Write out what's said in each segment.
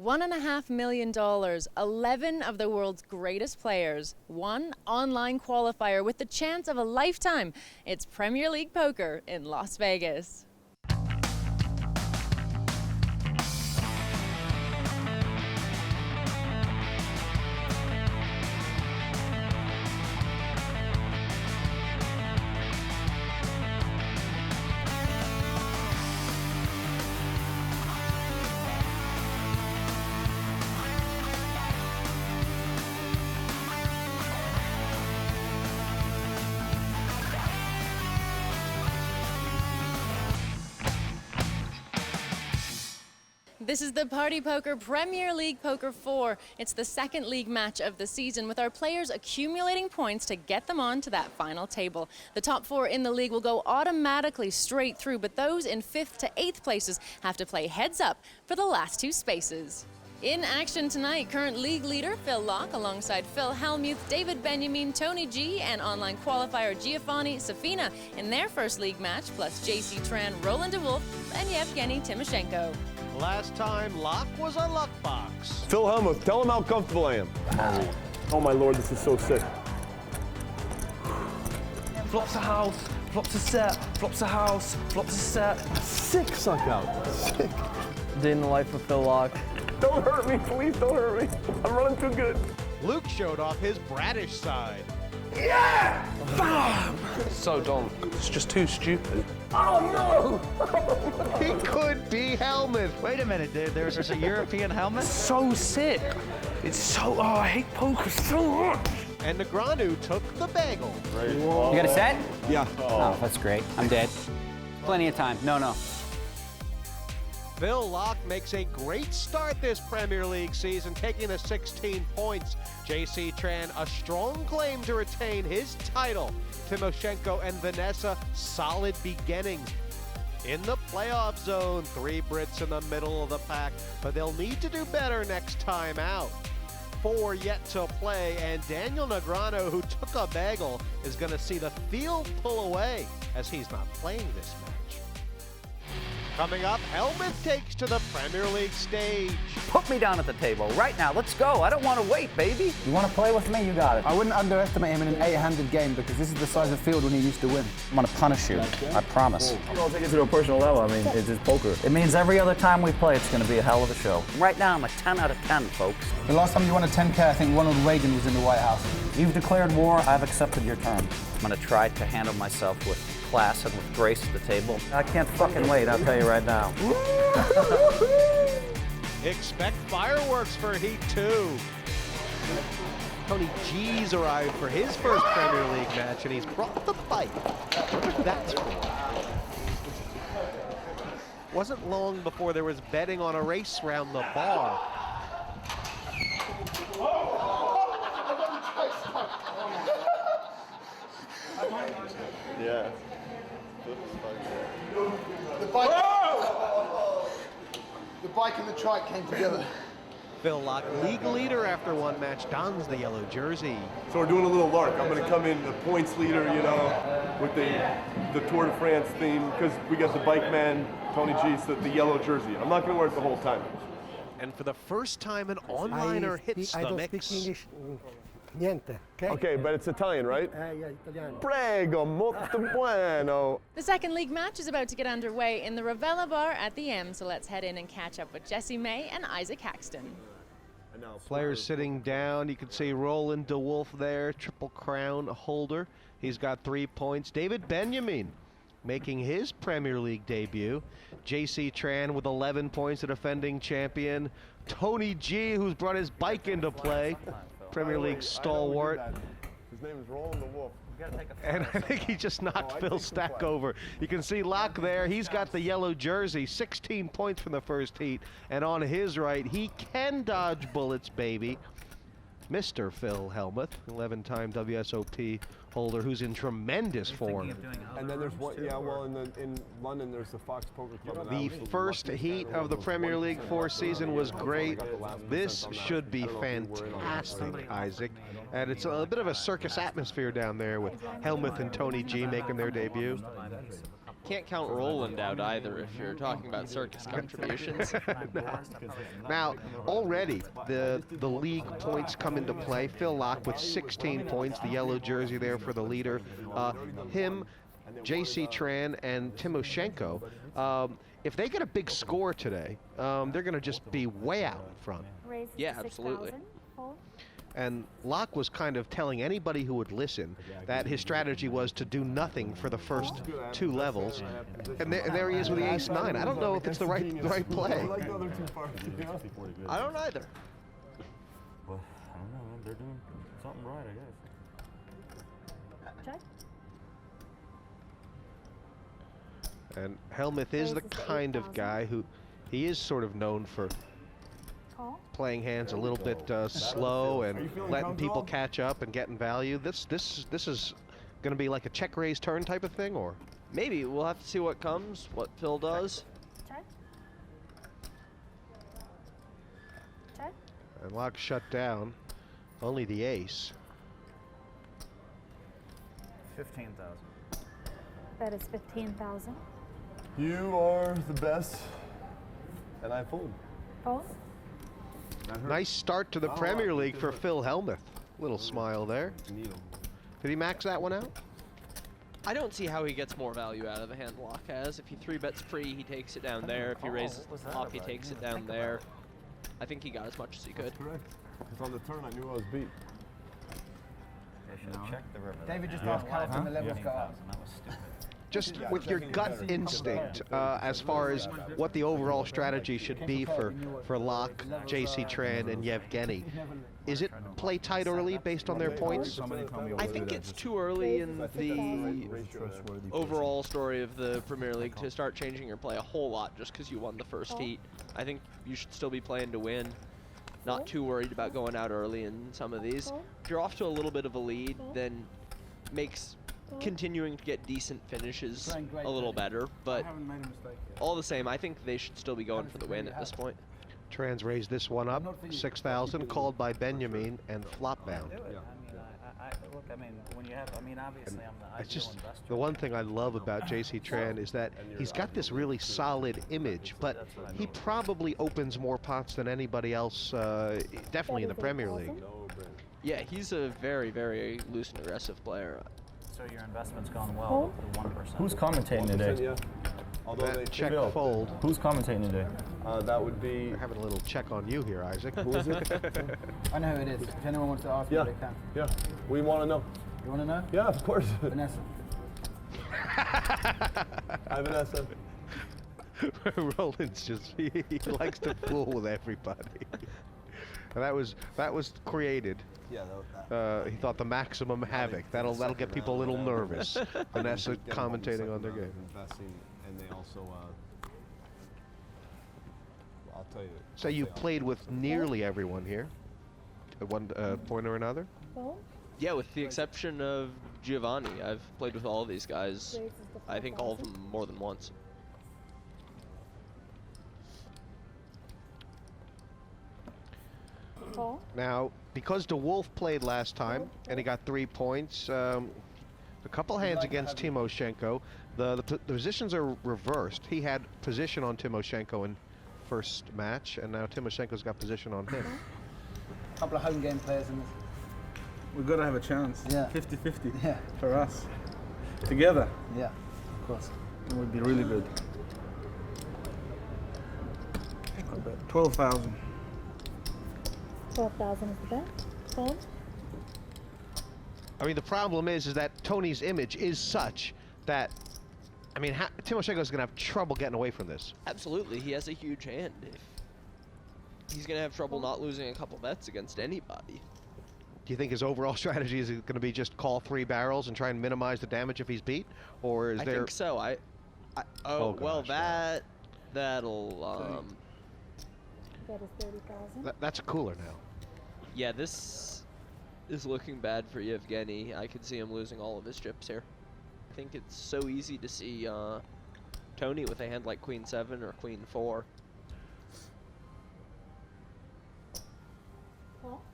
$1.5 million, 11 of the world's greatest players, one online qualifier with the chance of a lifetime. It's Premier League poker in Las Vegas. This is the Party Poker Premier League Poker 4. It's the second league match of the season, with our players accumulating points to get them on to that final table. The top 4 in the league will go automatically straight through, but those in 5th to 8th places have to play heads up for the last 2 spaces. In action tonight, current league leader Phil Laak alongside Phil Hellmuth, David Benyamine, Tony G, and online qualifier Giovanni, Safina in their first league match, plus JC Tran, Roland, Wolfe, and Yevgeniy Timoshenko. Last time, Laak was a luck box. Phil Hellmuth, tell him how comfortable I am. Oh my lord, this is so sick. Flops a house, flops a set, flops a house, flops a set. Sick suck out. Sick. Day in the life of Phil Laak. Don't hurt me, please don't hurt me. I'm running too good. Luke showed off his bratish side. Yeah! Bam! So dumb. It's just too stupid. Oh no! He could be Hellmuth. Wait a minute, there's a European Hellmuth? So sick. It's so, oh, I hate poker so much. And Negranu took the bagel. Right. You got a set? Yeah. Oh, that's great. I'm dead. Plenty of time. No. Phil Laak makes a great start this Premier League season, taking the 16 points. JC Tran, a strong claim to retain his title. Timoshenko and Vanessa, solid beginnings. In the playoff zone, 3 Brits in the middle of the pack, but they'll need to do better next time out. 4 yet to play, and Daniel Negranu, who took a bagel, is going to see the field pull away as he's not playing this match. Coming up, Hellmuth takes to the Premier League stage. Put me down at the table right now. Let's go. I don't want to wait, baby. You want to play with me? You got it. I wouldn't underestimate him in an 8-handed game because this is the size of field when he used to win. I'm going to punish you. I promise. You don't take it to a personal level. I mean, it's just poker. It means every other time we play, it's going to be a hell of a show. Right now, I'm a 10 out of 10, folks. The last time you won a 10K, I think Ronald Reagan was in the White House. You've declared war. I've accepted your terms. I'm going to try to handle myself with class and with grace at the table. I can't fucking wait, I'll tell you right now. Expect fireworks for Heat 2. Tony G's arrived for his first Premier League match, and he's brought the bike. What that's for? Wasn't long before there was betting on a race around the bar. Yeah. The bike and the trike came together. Phil Laak, league leader after one match, dons the yellow jersey. So we're doing a little lark. I'm going to come in the points leader, you know, with the Tour de France theme, because we got the bike man, Tony G, so the yellow jersey. I'm not going to wear it the whole time. And for the first time, an onliner hits the mix. Speak English. Niente, okay? Okay, but it's Italian, right? Yeah, Italiano. Prego, molto bueno. The second league match is about to get underway in the Ravella bar at the M, so let's head in and catch up with Jesse May and Isaac Haxton. Players sitting down. You can see Roland de Wolfe there, Triple Crown holder. He's got 3 points. David Benyamine making his Premier League debut. JC Tran with 11 points, the defending champion. Tony G, who's brought his bike into play. Premier League stalwart. His name is Roland de Wolfe. And I think he just knocked Phil's stack over. You can see Laak there. He's got the yellow jersey, 16 points from the first heat. And on his right, he can dodge bullets, baby. Mr. Phil Hellmuth, 11-time WSOP holder, who's in tremendous form. And then there's one, yeah, well, in London, there's the Fox Poker Club. The first heat of the Premier League 4 season was great. This should be fantastic, Isaac. And it's a bit of a circus atmosphere down there with Hellmuth and Tony G making their debut. can't count Roland out either if you're talking about circus contributions. Now, already the league points come into play. Phil Laak with 16 points, the yellow jersey there for the leader. Him, JC Tran, and Timoshenko. If they get a big score today, they're going to just be way out in front. Yeah, absolutely. And Laak was kind of telling anybody who would listen that his strategy was to do nothing for the first 2 levels. And there he is with the ace-9. I don't know if it's the right play. I don't either. Well, I don't know, man. They're doing something right, I guess. Check. And Hellmuth is the kind of guy who, he is sort of known for playing hands a little bit slow and letting people catch up and getting value. This is going to be like a check raise turn type of thing, or maybe we'll have to see what comes, what Phil does. Check. Check. And Laak shut down. Only the ace. 15,000. Bet is 15,000. You are the best, and I fold. Fold. Nice start to the Premier League for Phil Hellmuth. Little smile there. Did he max that one out? I don't see how he gets more value out of the hand Laak has. If he 3-bets pre, he takes it down there. If he raises the flop, he takes it down there. I think he got as much as he could. Correct. Because on the turn, I knew I was beat. David just asked how often the levels go up. Just with your gut instinct, as far as what the overall strategy should be for Laak, JC Tran, and Yevgeniy, is it play tight early based on their points? I think it's too early in the overall story of the Premier League to start changing your play a whole lot just because you won the first heat. I think you should still be playing to win. Not too worried about going out early in some of these. If you're off to a little bit of a lead, then makes continuing to get decent finishes a little better, but all the same, I think they should still be going for the win at this point. Tran's raised this one up, 6,000, called by Benyamine, and flop bound. Look, I mean, when you have, I mean, obviously I'm the It's just the one thing I love about JC Tran is that he's got this really solid image, but he probably opens more pots than anybody else, definitely in the Premier League. Yeah, he's a very, very loose and aggressive player. So your investment's gone well. Put 1%. Who's commentating today? Yeah. Although they Check fold. Who's commentating today? that would be. We're having a little check on you here, Isaac. Who is it? I know who it is. If anyone wants to ask me, they can. Yeah. We want to know. You want to know? Yeah, of course. Vanessa. Hi, Vanessa. Roland's just, he likes to fool with everybody. And that was created. Yeah. He thought the maximum havoc. That'll get people a little nervous. Vanessa commentating on their game. Investing, and they also. I'll tell you. So you played with nearly everyone here, at one point or another. Yeah, with the exception of Giovanni, I've played with all of these guys. I think all of them more than once. Now, because Wolfe played last time and he got 3 points, a couple hands against Timoshenko. The positions are reversed. He had position on Timoshenko in first match, and now Timoshenko's got position on him. A couple of home game players in this. We've got to have a chance. Yeah. 50-50 Yeah. for us. Together. Yeah, of course. It would be really good. 12,000. 12,000 is the bet. Fold. I mean, the problem is that Tony's image is such that, I mean, Timoshenko's going to have trouble getting away from this. Absolutely, he has a huge hand. He's going to have trouble not losing a couple bets against anybody. Do you think his overall strategy is going to be just call 3 barrels and try and minimize the damage if he's beat, or is I there? think so. Oh well, gosh, that'll. Bet is 30,000. That's a cooler now. Yeah, this is looking bad for Yevgeniy. I could see him losing all of his chips here. I think it's so easy to see Tony with a hand like Queen 7 or Queen 4.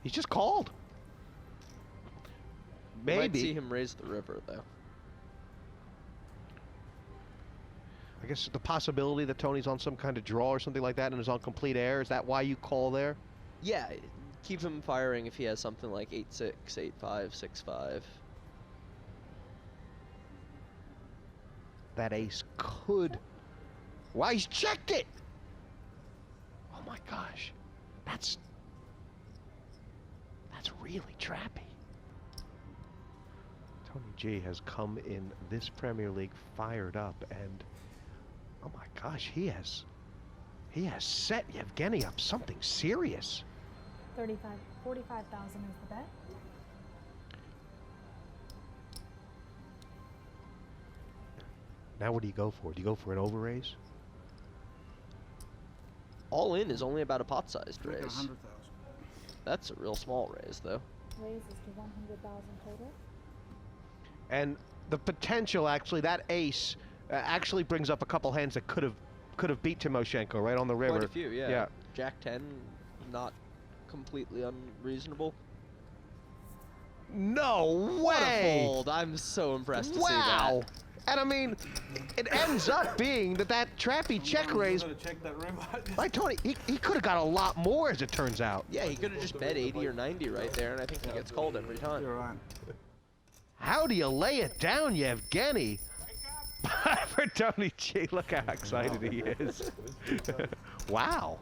He's just called. You might Maybe. see him raise the river though. guess the possibility that Tony's on some kind of draw or something like that and is on complete air. Is that why you call there? Yeah, keep him firing if he has something like 8-6, 8-5, 6-5. That ace could. Why, he's checked it! Oh my gosh. That's really trappy. Tony G has come in this Premier League fired up, and oh my gosh, he has set Yevgeniy up something serious. 45,000 is the bet. Now what do you go for? Do you go for an over raise? All in is only about a pot-sized raise. 100,000. That's a real small raise, though. Raises to 100,000 total. And the potential, actually, that ace actually brings up a couple hands that could have beat Timoshenko right on the river. Quite a few, yeah. Yeah. Jack 10, not completely unreasonable. No way! What a fold! I'm so impressed to see that. Wow! And I mean, it ends up being that trappy check raise. Like Tony, he could have got a lot more, as it turns out. Yeah, he could have just bet 80 or 90 right there, and I think he gets called every time. You're right. How do you lay it down, Yevgeniy? For Tony G, look how excited he is. Wow.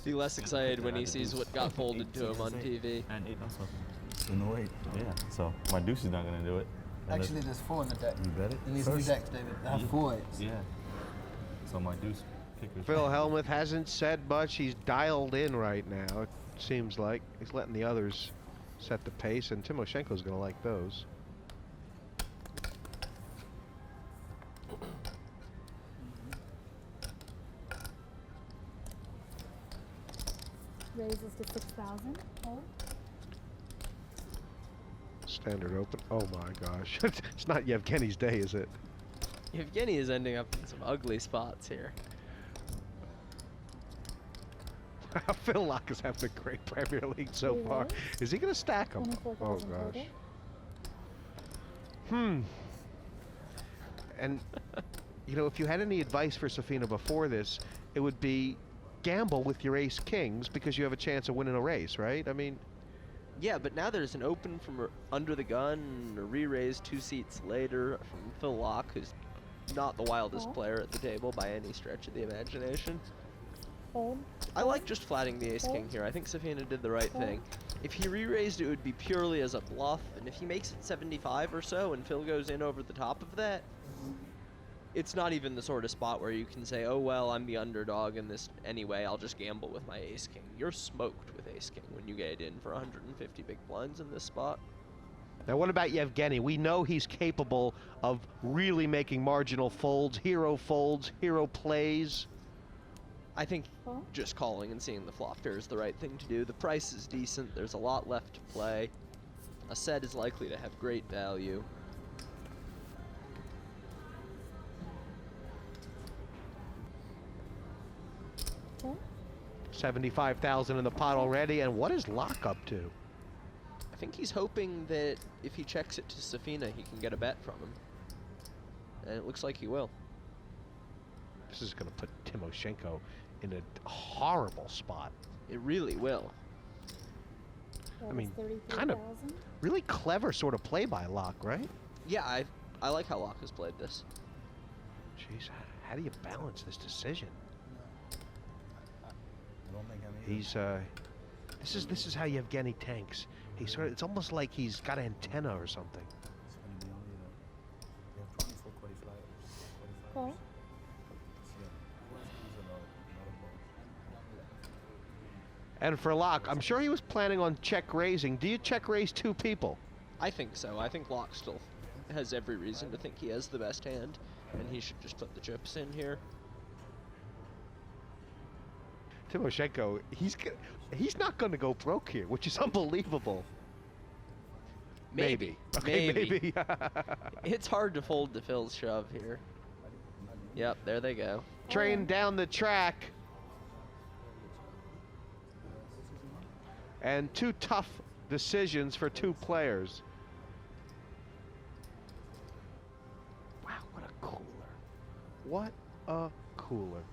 Be less excited when he sees what got folded to him on TV. And 8 also. So no 8. Yeah. So my deuce is not gonna do it. And Actually, there's 4 in the deck. you bet it. In these new decks, David, they have 4 8s. Yeah. So my deuce kickers. Phil Hellmuth hasn't said much. He's dialed in right now, it seems like. He's letting the others set the pace, and Timoshenko's going to like those. Raises to 6,000. Hold. Standard open. Oh my gosh. It's not Yevgeniy's day, is it? Yevgeniy is ending up in some ugly spots here. Phil Laak is having a great Premier League so far. Is he going to stack them? Oh gosh. And, you know, if you had any advice for Safina before this, it would be gamble with your ace kings because you have a chance of winning a race, right? I mean, yeah, but now there's an open from under the gun, a re-raise 2 seats later from Phil Laak, who's not the wildest player at the table by any stretch of the imagination. Fold. I like just flatting the ace-king here. I think Safina did the right thing. If he re-raised, it would be purely as a bluff, and if he makes it 75 or so and Phil goes in over the top of that, it's not even the sort of spot where you can say, oh, well, I'm the underdog in this anyway, I'll just gamble with my ace-king. You're smoked with ace-king when you get in for 150 big blinds in this spot. now what about Yevgeniy? We know he's capable of really making marginal folds, hero plays. I think just calling and seeing the flop here is the right thing to do. The price is decent. There's a lot left to play. A set is likely to have great value. Okay. 75,000 in the pot already, and what is Laak up to? I think he's hoping that if he checks it to Safina, he can get a bet from him. And it looks like he will. This is going to put Timoshenko in a horrible spot. It really will. I mean, kind of really clever sort of play by Laak, right? Yeah, I like how Laak has played this. Jeez, how do you balance this decision? He's this is how Yevgeniy tanks. He sort of, it's almost like he's got an antenna or something. Call. And for Laak, I'm sure he was planning on check raising. Do you check raise 2 people? I think so. I think Laak still has every reason to think he has the best hand, and he should just put the chips in here. Timoshenko, he's not going to go broke here, which is unbelievable. Maybe. Okay, maybe. It's hard to fold to Phil's shove here. Yep, there they go. Train down the track. and two tough decisions for two players. Wow, what a cooler. What a cooler.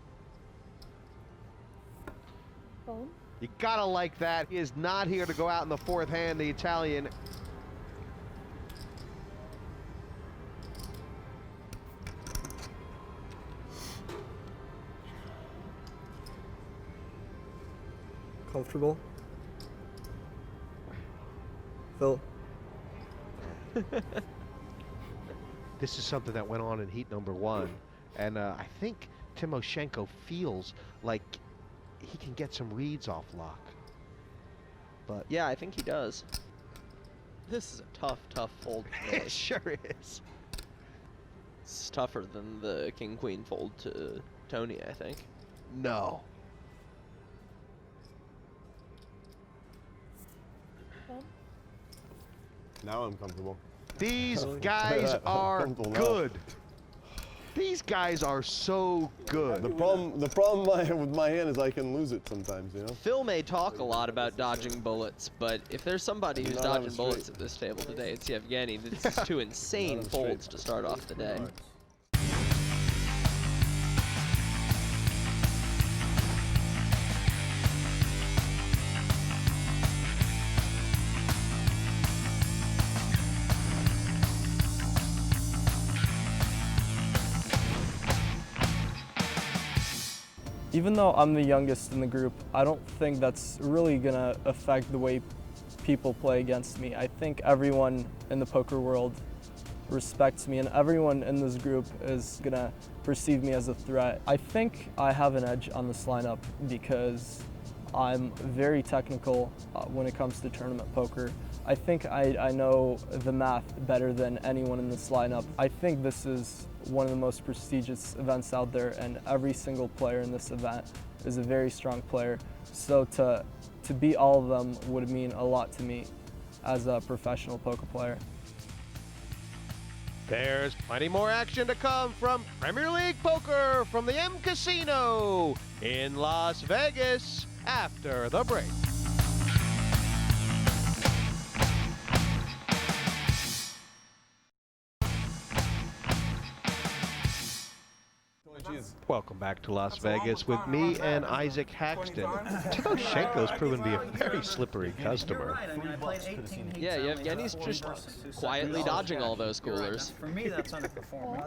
Fold. You gotta like that. He is not here to go out in the fourth hand, the Italian. Comfortable. Phil. This is something that went on in heat number one, and I think Timoshenko feels like he can get some reads off Laak. But yeah, I think he does. This is a tough fold. It sure is. It's tougher than the king-queen fold to Tony, I think. No. Now I'm comfortable. These guys are good. These guys are so good. The problem with my hand is I can lose it sometimes, you know? Phil may talk a lot about dodging bullets, but if there's somebody who's dodging bullets at this table today, it's Yevgeniy. This is two insane folds to start off the day. Even though I'm the youngest in the group, I don't think that's really gonna affect the way people play against me. I think everyone in the poker world respects me, and everyone in this group is gonna perceive me as a threat. I think I have an edge on this lineup because I'm very technical when it comes to tournament poker. I think I know the math better than anyone in this lineup. I think this is one of the most prestigious events out there, and every single player in this event is a very strong player. So to beat all of them would mean a lot to me as a professional poker player. There's plenty more action to come from Premier League Poker from the M Casino in Las Vegas after the break. Welcome back to Las Vegas with me and Isaac Haxton. Timoshenko's proven to be a very slippery customer. Yeah, Yevgeny's just quietly dodging all those coolers. For me, that's underperforming.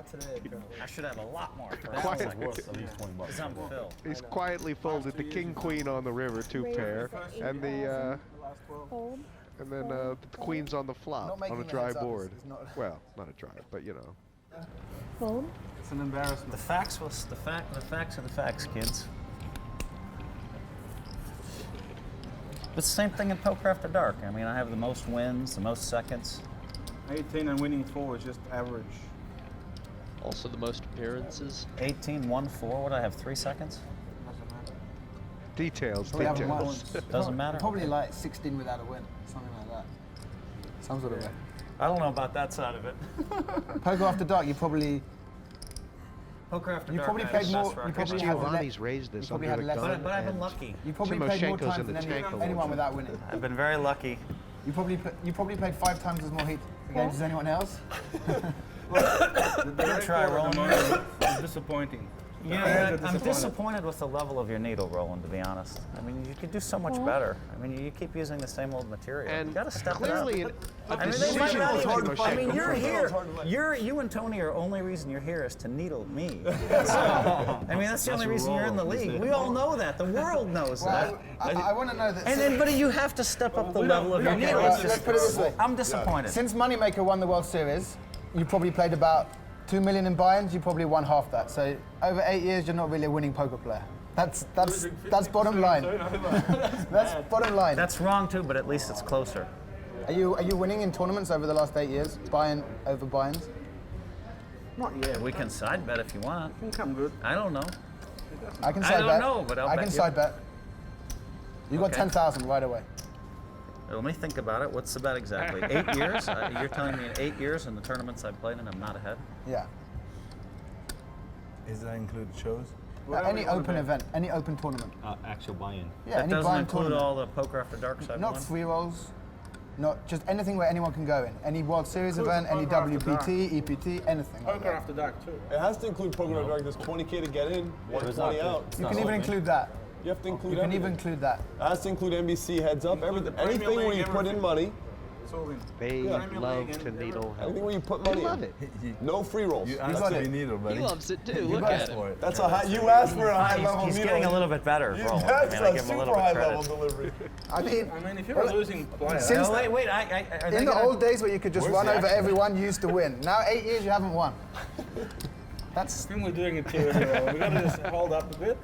I should have a lot more. He's quietly folded the king-queen on the river, two pair, and the and then the queens on the flop on a dry board. Well, not a dry, but you know. Fold. It's an embarrassment. The facts are the facts, kids. It's the same thing in poker after dark. I mean, I have the most wins, the most seconds. 18 and winning 4 is just average. Also the most appearances. 18, 1, 4. What do I have? 3 seconds? Details. Doesn't matter. Probably like 16 without a win, something like that. Some sort of way. I don't know about that side of it. Poker after dark, you probably. Poker after you dark. probably played more. You probably Giovanni's raised this under the gun. But I've been lucky. You probably played more Timoshenko's times in the than tank a little anyone bit. without winning. I've been very lucky. You probably played 5 times as more heat games as anyone else. Try, Roland. It's disappointing. Yeah, I'm disappointed with the level of your needle, Roland, to be honest. I mean, you could do so much better. I mean, you keep using the same old material. And you got to step clearly it up. a I mean, they might decision not for even, Timoshenko. I mean, you're here. You and Tony are only reason you're here is to needle me. So, I mean, that's the only reason you're in the league. We all know that. The world knows that. I want to know that. And then, but you have to step up the level of your needle. Let's put it this way. I'm disappointed. Since Moneymaker won the World Series, you probably played about 2 million in buy-ins. You probably won half that. So over 8 years, you're not really a winning poker player. That's bottom line. That's bottom line. That's wrong too, but at least it's closer. Are you winning in tournaments over the last 8 years? Buy-in over buy-ins? Not yet. We can side bet if you want. I think I'm good. I don't know. I can side bet. I don't know, but I can side bet. You got 10,000 right away. Let me think about it. What's the bet exactly? 8 years? You're telling me in 8 years in the tournaments I've played in, I'm not ahead? Yeah. Does that include shows? Any open event, any open tournament. Actual buy-in. Yeah, That any doesn't buy-in include tournament. all the poker after dark side Not ones? free rolls, not just anything where anyone can go in. Any World Series event, any poker after WPT, EPT, anything. like Poker that. after dark too. It has to include poker after dark. There's 20K to get in, 120 out. You can even include that. You have to include You can everything. even include that. It has to include NBC, heads up, everything. Premier Anything where League, you put in everything. money. It's all in. They Premier love League to and needle Anything help. where you put money love in. it. No free rolls. You got asked it. me needle, buddy. He loves it too. Look got at it. him. That's a high. You asked for a high level He's needle. getting a little bit better, Roland. I That's mean, I a give him a super little high bit level credit. delivery. I mean, I mean, if you're a losing player, Since No, wait, are they in the gonna- old days where you could just Where's run the over action? everyone, you used to win. Now 8 years you haven't won. I think we're doing it too. Anyway. We gotta just hold up a bit.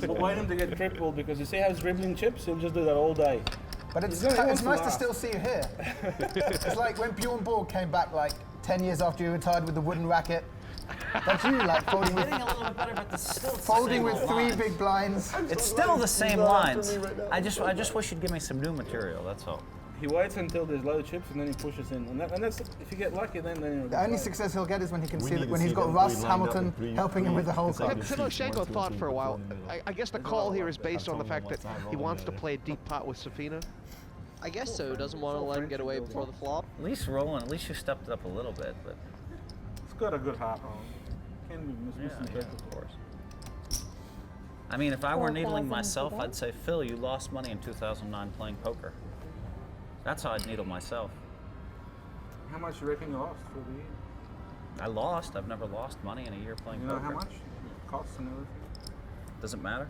We'll wait him to get tripled because you see how he's dribbling chips? He'll just do that all day. But it's He wants it's to nice to laugh. still see you here. It's like when Bjorn Borg came back like 10 years after you retired with the wooden racket. That's you, like folding with, Getting a little bit better, but still it's the folding same with old 3 lines. big blinds. It's still the same Not after lines. me right now. I just wish you'd give me some new material. That's all. He waits until there's low chips and then he pushes in. And that's if you get lucky, then you'll The only success he'll get is when he can We see need that to when he's see got them Russ three lined up in Hamilton three- helping him with the whole three card. And consecutive Timoshenko streaks, 1, thought 2, for a while, 3, 4 in the middle. I guess the call here is based on the fact that Someone he wants to wants play a deep pot with Safina. I guess so. Doesn't want to let him get away before the flop. At least Roland, at least you stepped it up a little bit, but It's got a good heart on. Can be misinterpreted. of course. I mean, if I were needling 4,000 myself, today? I'd say, Phil, you lost money in 2009 playing poker. That's how I'd needle myself. How much you reckon you lost for the year? I lost. I've never lost money in a year playing You know poker. how much? Costs and everything. Doesn't matter.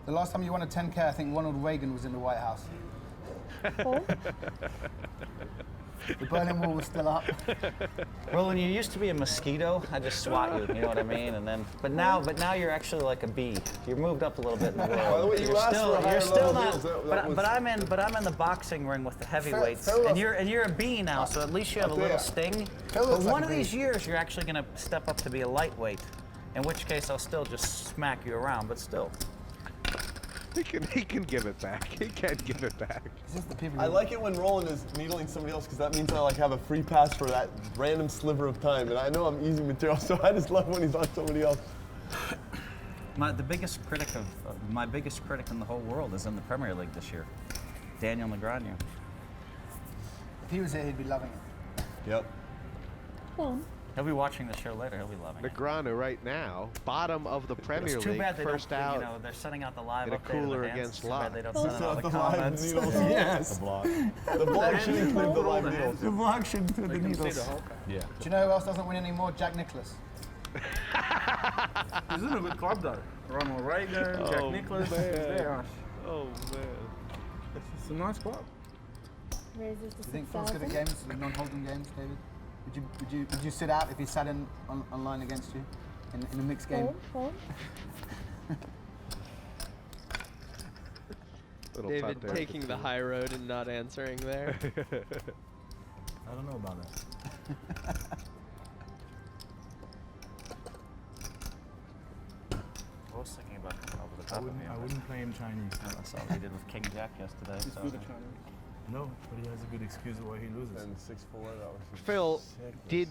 The last time you won a 10K, I think Ronald Reagan was in the White House. Fold. The Berlin Wall was still up. Roland, you used to be a mosquito. I just swat you. You know what I mean? And then, but now you're actually like a bee. You're moved up a little bit in the world. By the way, you asked for a higher you're still level not. deals. That But was- I'm in the boxing ring with the heavyweights, Phil- and you're a bee now. So at least you have a I'll tell little ya. sting. Phil But looks like one a of bee. these years, you're actually going to step up to be a lightweight. In which case, I'll still just smack you around. But still. He can give it back. He can give it back. It's just the people I who- like it when Roland is needling somebody else because that means I like have a free pass for that random sliver of time, and I know I'm easy material, so I just love when he's on somebody else. My biggest critic in the whole world is in the Premier League this year, Daniel Negreanu. If he was here, he'd be loving it. Yep. Fold. He'll be watching the show later. He'll be loving it. Negreanu right now, bottom of the Premier It's too League, bad they first don't, out. you know, they're sending out the live in a update of the cooler hands. against It's too bad Laak. they don't Oh. send out the live comments. needles, yes. The block. The blog should include the live needles. The vlog should include They the can see needles. the whole card. Yeah. Do you know who else doesn't win anymore? Jack Nicklaus. He's in a good club though. Ronald Reagan, Jack Nicklaus. He's there. Oh man. It's a nice club. Raises to Do you think Phil's good at 6,000. games, non-holding games, David? Would you sit out if he sat in online against you in a mixed game? Fold. Fold. Little David putt there. taking the high road and not answering there. I don't know about that. I was thinking about coming over the top of me. I wouldn't play him Chinese. That's all we did with King Jack yesterday. He's So. good at China. No, but he has a good excuse why he loses. And 6-4, that was Phil did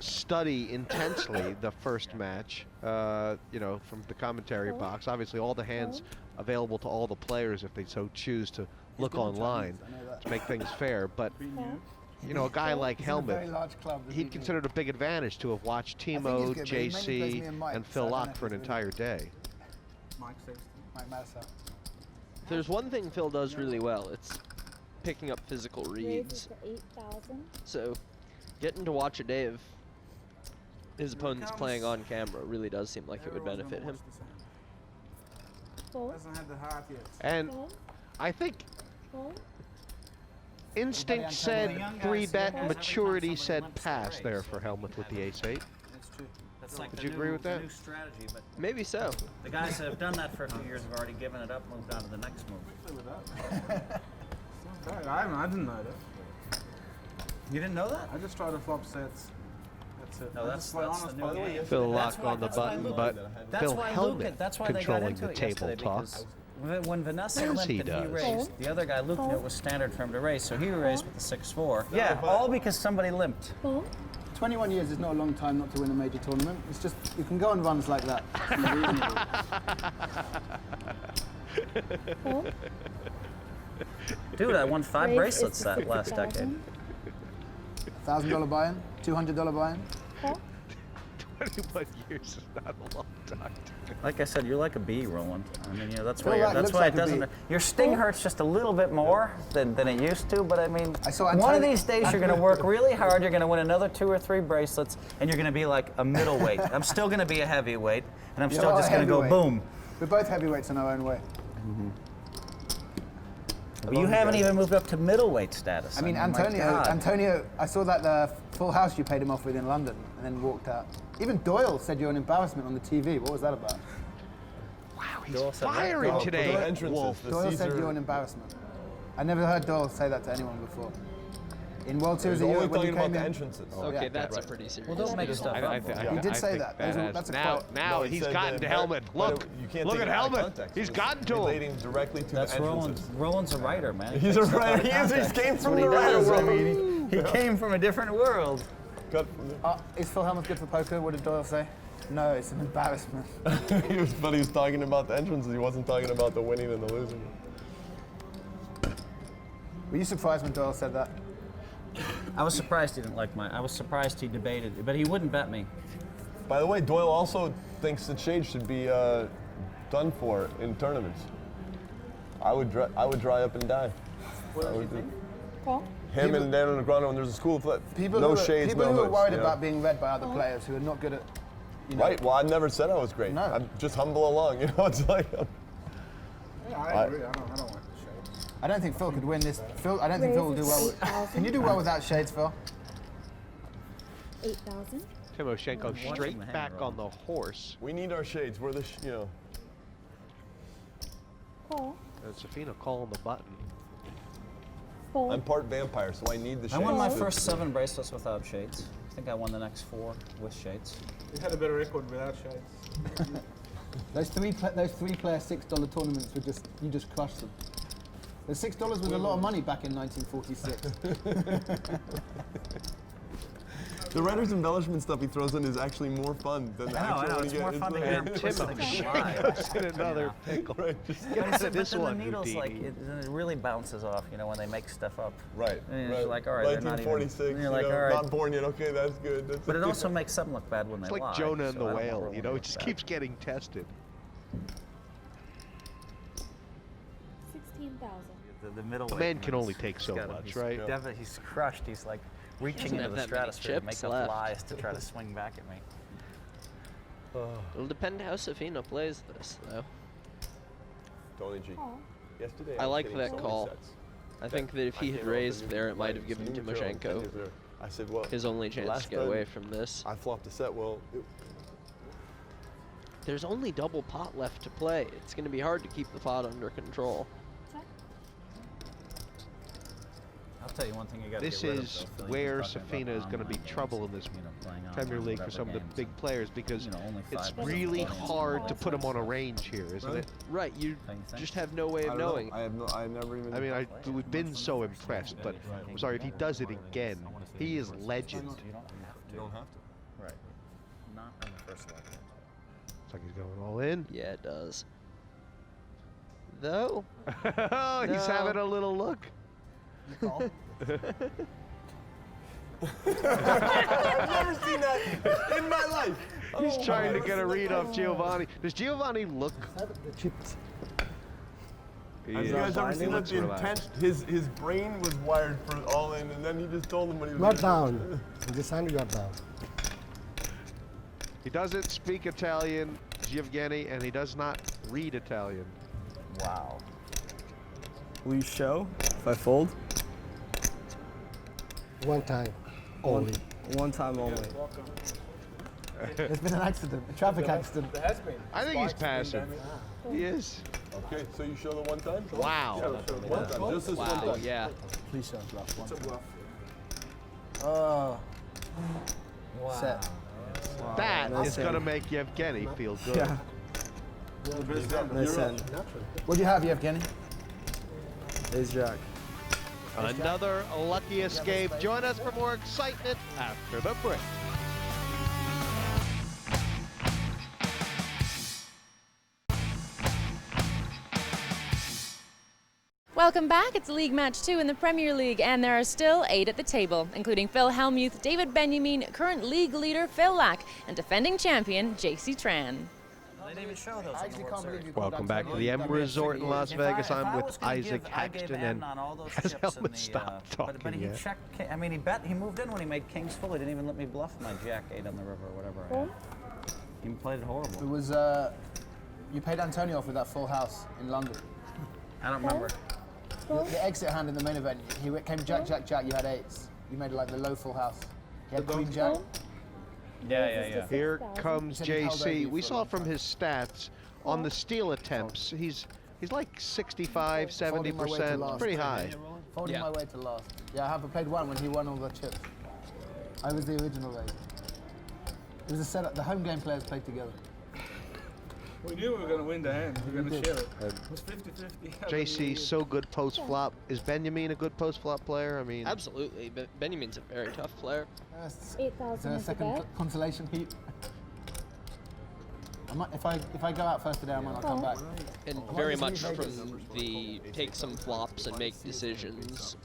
study intensely the first match, you know, from the commentary box. Obviously, all the hands available to all the players if they so choose to look good at online Chinese, I know that. to make things fair. But, Fold. you know, a guy like He's in a very Hellmuth, large club. isn't he'd he? consider it a big advantage to have watched think Timo, he's good, but he mainly plays me JC, and Mike, and so Phil I don't know Laak if for an he's entire day. Mike Sexton. Mike Madison. If there's one thing Phil does really well, it's picking up physical Raises reads. to 8,000. So getting to watch a day of his opponents playing on camera really does seem like it would Everyone's benefit gonna him. watch the same. Fold. Hasn't had the heart yet. And Fold. I think Fold. instinct Antonio. said The young guys- 3-bet, the young guys, every time maturity somebody said limps, they pass raise. there for Hellmuth with the ace-8. That's true. That's like Would the you agree new- with the that? new strategy, but Maybe so. the guys that have done that for a few years have already given it up, moved on to the next move. Play with that. It's not bad. I didn't know that. You didn't know that? I just try to flop sets. That's it. No, I that's just play the honest new play. game. Phil That's Laak why- on the that's why button, Luke- but That's Phil why Hellmuth that's why they got controlling into the it table yesterday, talk. because when Vanessa Yes, limped he and he does. raised, the other guy Luke knew it was standard for him to raise, so he raised with the 6-4. Yeah, all because somebody limped. Fold. 21 years is not a long time not to win a major tournament. It's just, you can go on runs like that. Dude, I won 5 Raise bracelets is that last 50,000. decade. $1,000 buy-in, $200 buy-in. 21 years is not a long time. Like I said, you're like a bee, Roland. I mean, you know, that's Phil why Laak that's looks why like it a doesn't. bee. Your sting hurts just a little bit more than it used to, but I mean, I saw one of Untitled- these days you're going to work really hard. You're going to win another 2 or 3 bracelets, and you're going to be like a middleweight. I'm still going to be a heavyweight, and I'm You still are just a going to go heavyweight. boom. We're both heavyweights in our own way. But you haven't even moved up to middleweight status. I mean, my Antonio, God. I saw that Full House you paid him off with in London and then walked out. Even Doyle said you're an embarrassment on the TV. What was that about? Wow, he's Doyle said firing that? today. The entrances, Wolf. the Doyle said Caesar- you're an embarrassment. I never heard Doyle say that to anyone before. In World He Series was of only Europe, when you talking about came the in, entrances. Okay, yeah, that's right. a pretty serious. Well, don't make stuff up. He did say that. That's a now, quote. now No, he he's said gotten that- to Hellmuth. but Look, you can't look take at eye Hellmuth. contact. He's It was gotten to him. relating directly to That's the Roland. entrances. Roland's a writer, man. He's a writer. He came from the writer I world. mean, he came from a different world. Cut from the- Is Phil Hellmuth good for poker? What did Doyle say? No, it's an embarrassment. But he was talking about the entrances. He wasn't talking about the winning and the losing. Were you surprised when Doyle said that? I was surprised he didn't like mine. I was surprised he debated, but he wouldn't bet me. By the way, Doyle also thinks that shade should be done for in tournaments. I would dry up and die. Paul? Him and Dan Negreanu, and there's a school of thought. No shades, people no who are hoods, worried you know? about being read by other players who are not good at, you know. Right. Well, I never said I was great. No. I'm just humble along. You know, it's like. I agree. I don't want the shades. I don't think Phil could win this. I don't think Phil will do well. Can you do well without shades, Phil? 8,000. Timoshenko straight back on the horse. We need our shades. We're the, you know. Paul? And Safina calling the button. Paul? I'm part vampire, so I need the shades. I won my first 7 bracelets without shades. I think I won the next 4 with shades. You had a better record without shades. Those three player $6 tournaments were just, you just crushed them. The $6 was a lot of money back in 1946. The writer's embellishment stuff he throws in is actually more fun than the actual I know, one it's you more get. fun to like- hear him put something live. In another pickle. Right, just Get But to this then one, the needles, Houdini. like, it really bounces off, you know, when they make stuff up. right. And right. you're like, all right, they're not even. 1946, You're like, you know, all right. not born yet. Okay, that's good. That's But it also makes them look bad when It's they like lie. Jonah and so the I don't whale, want you know, to it just look keeps getting tested. 16,000. The middle. A man can only take so much, right? He's crushed. He's like reaching Doesn't into have the that many stratosphere to make chips up left. lies to try to swing back at me. It'll depend how Safina plays this, though. Tony G. Paul? Yesterday, I was like hitting that so many call. sets. I think that if I he had came up with raised a new there, it might have writing, given new drill, and Timoshenko then I said, well, his only chance last to get time away from this. I flopped a set. Well, There's only double pot left to play. It's going to be hard to keep the pot under control. I'll tell you one thing you got to This get rid of, is though, Phil, where you're talking about Safina is going to be online games, trouble in this you know, playing Premier online, League for whatever some of the games, big players because you know, only it's 5 really games. hard to put them on a range here, isn't it? Right, you just have no way of knowing. I never even. I mean, we've been so impressed, but I'm sorry, if he does it again, he is legend. You don't have to. Right. Not on the first leg. Looks like he's going all in. Yeah, it does. Though. Oh, he's No. having a little look. I've never seen that in my life. He's trying to get a read off Giovanni. Does Giovanni look? The chips. Have you guys ever seen that? The intent, his brain was wired for all in, and then he just told him what he was You are gonna down. In this hand, you are down. He doesn't speak Italian, Yevgeniy, and he does not read Italian. Wow. Will you show if I fold? One time. Only. One time only. There's been an accident, a traffic accident. There has been. I think he's passive. He is. Okay, so you show the one time? Wow. One time, just this one Wow, time. yeah. Please show bluff. It's a bluff. Oh. Wow. Set. That Nice is going to hand. make Yevgeniy feel good. Yeah. Nice hand. What do you have, Yevgeniy? Ace Jack. Another lucky escape. Join us for more excitement after the break. Welcome back. It's League Match 2 in the Premier League, and there are still 8 at the table, including Phil Hellmuth, David Benyamine, current league leader Phil Laak, and defending champion JC Tran. They didn't even show those. Welcome back to the M Resort in Las Vegas. I'm with Isaac Haxton, and has Hellmuth stopped talking but he yet? checked. I mean, he moved in when he made kings full. He didn't even let me bluff my jack 8 on the river or whatever I had. He played it horrible. It was, you paid Antonio off with that full house in London. I don't remember. The exit hand in the main event, he came jack, jack, jack, you had 8s. You made like the low full house. He had queen jack. Yeah. Here comes JC. We saw from his stats on the steal attempts, he's like 65, 70%, pretty high. Folding my way to last. Yeah, I have played one when he won all the chips. I was the original race. It was a setup. The home game players played together. We knew we were going to win the hand. We were going to share it. It was 50-50. JC, so good post-flop. Is Benyamine a good post-flop player? I mean, absolutely. Benyamine's a very tough player. Is there a second consolation heat? If I go out first today, I might not come back. And very much from the take some flops and make decisions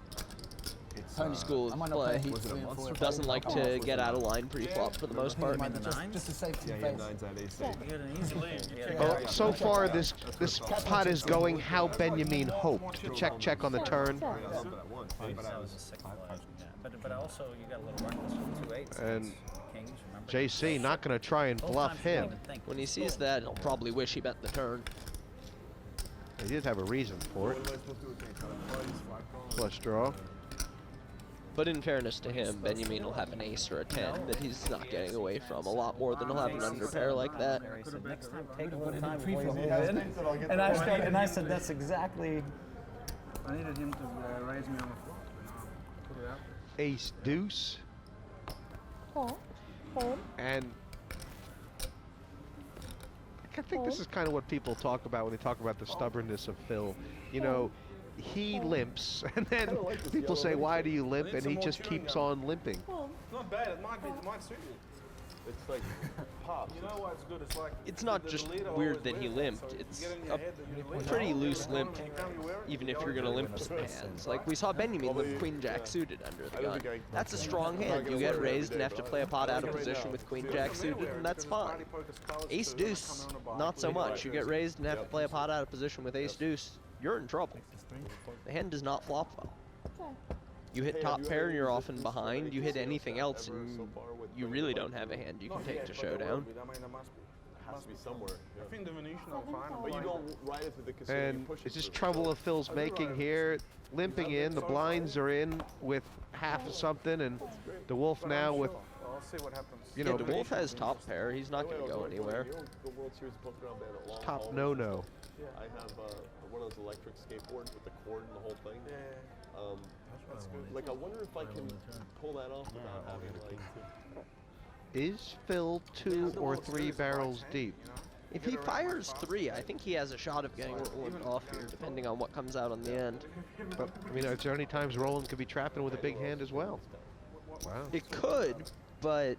school of play. Doesn't like to get out of line pre-flop for the most part. Just a safety well, so far this pot is going how Benyamine hoped. The check on the turn. But also you got a little reckless with 2 8s. And JC not going to try and bluff him. When he sees that, he'll probably wish he bet the turn. He did have a reason for it. Flush draw. But in fairness to him, Benyamine will have an ace or a 10 that he's not getting away from a lot more than he'll have an under pair like that. Next time, take a little time before you move in. And I said, that's exactly. I needed him to raise me on the floor. Put it out. Ace deuce. And I think this is kind of what people talk about when they talk about the stubbornness of Phil. You know, he limps, and then people say, why do you limp? And he just keeps on limping. Not bad. It might suit you. It's like pop. You know what's good? It's like it's not just weird that he limped. It's a pretty loose limp, even if you're gonna limp some hands. Like we saw Benyamine limp Queen Jack suited under the gun. That's a strong hand. You get raised and have to play a pot out of position with Queen Jack suited, and that's fine. Ace Deuce, not so much. You get raised and have to play a pot out of position with Ace Deuce. You're in trouble. The hand does not flop well. You hit top pair and you're often behind. You hit anything else and you really don't have a hand you can take to showdown. Has to be somewhere. I think the Venetian are fine, but you don't ride into the casino. And it's just trouble of Phil's making here. Limping in, the blinds are in with half of something, and the Wolf now with, you know, the Wolf has top pair. He's not going to go anywhere. Top no-no. I have one of those electric skateboards with the cord and the whole thing. That's good. Like, I wonder if I can pull that off without having, like... Is Phil 2 or 3 barrels deep? If he fires 3, I think he has a shot of getting Roland off here, depending on what comes out on the end. But, I mean, are there any times Roland could be trapping with a big hand as well? Wow. It could, but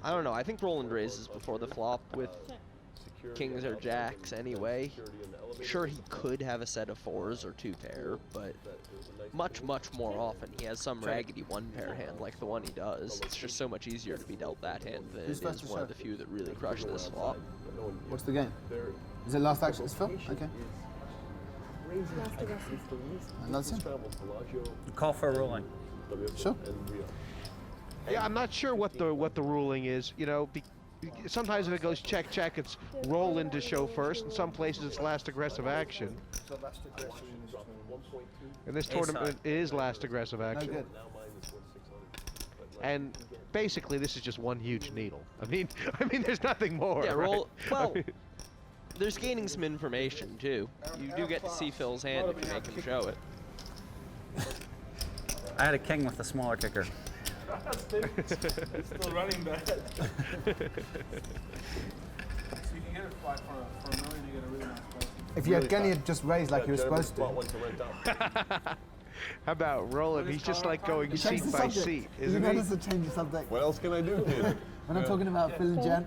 I don't know. I think Roland raises before the flop with kings or jacks anyway. Sure, he could have a set of 4s or 2 pair, but much more often he has some raggedy 1-pair hand like the one he does. It's just so much easier to be dealt that hand than it is one of the few that really crush this flop. What's the game? Is it last action? It's Phil? Okay. And that's it. Call for a ruling. Sure. Yeah, I'm not sure what the ruling is. You know, sometimes if it goes check, it's Roland to show first. In some places, it's last aggressive action. In this tournament, it is last aggressive action. No good. And basically, this is just one huge needle. I mean, there's nothing more. Yeah, right? Well, there's gaining some information too. You do get to see Phil's hand if you make him show it. I had a king with a smaller kicker. It's still running bad. So you can get it like for $1 million, you get a really nice price. If Yevgeniy had just raised like you were supposed to. How about Roland? He's just like going You changed seat the by subject. seat, You isn't he? notice the change of subject. What else can I do here? When I'm talking about Phil and Jen,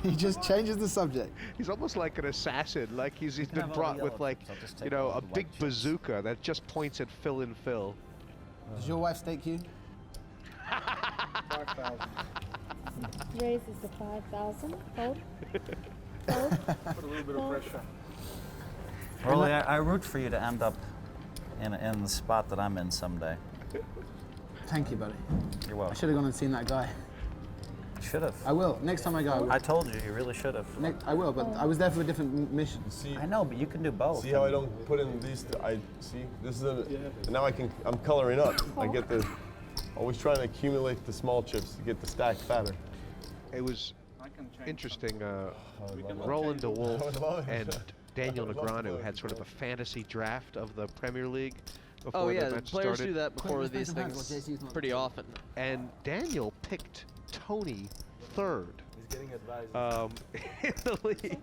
he just changes the subject. He's almost like an assassin, like he's been brought with like, you know, a big bazooka that just points at Phil and Phil. Does your wife stake you? 5,000. Raises to 5,000. Fold. Put a little bit of pressure. Rolly, I root for you to end up in the spot that I'm in someday. Thank you, buddy. You're I welcome. should have gone and seen that guy. Should have. I will. Next time I go, I will. I told you, you really should have. I will, but I was there for a different mission. See, I know, but you can do both. see how I don't put in these? I see. This is and now I'm coloring up. I get the. Always trying to accumulate the small chips to get the stack fatter. It was interesting. Roland the Wolfe and Daniel Negreanu had sort of a fantasy draft of the Premier League before Oh yeah, the the match players started. do that before these things pretty often. And Daniel picked Tony third. He's getting advice. In the league,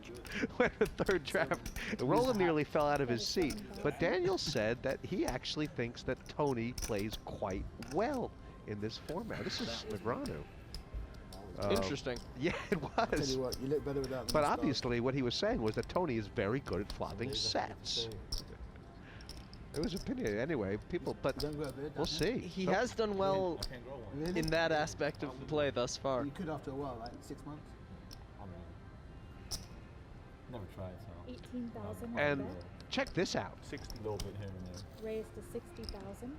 went a third draft. Roland nearly fell out of his seat, but Daniel said that he actually thinks that Tony plays quite well in this format. This is Negreanu. Interesting. Yeah, it Tell was. you what, you look better without the But moustache. obviously, what he was saying was that Tony is very good at flopping sets. It was opinion anyway. People, but Don't grow a beard, we'll don't you? see. He has done well Really? in that aspect of the play thus far. You could after a while, like 6 months. Never tried, so. 18,000. And check this out. 60 a little bit here and there. Raised to 60,000.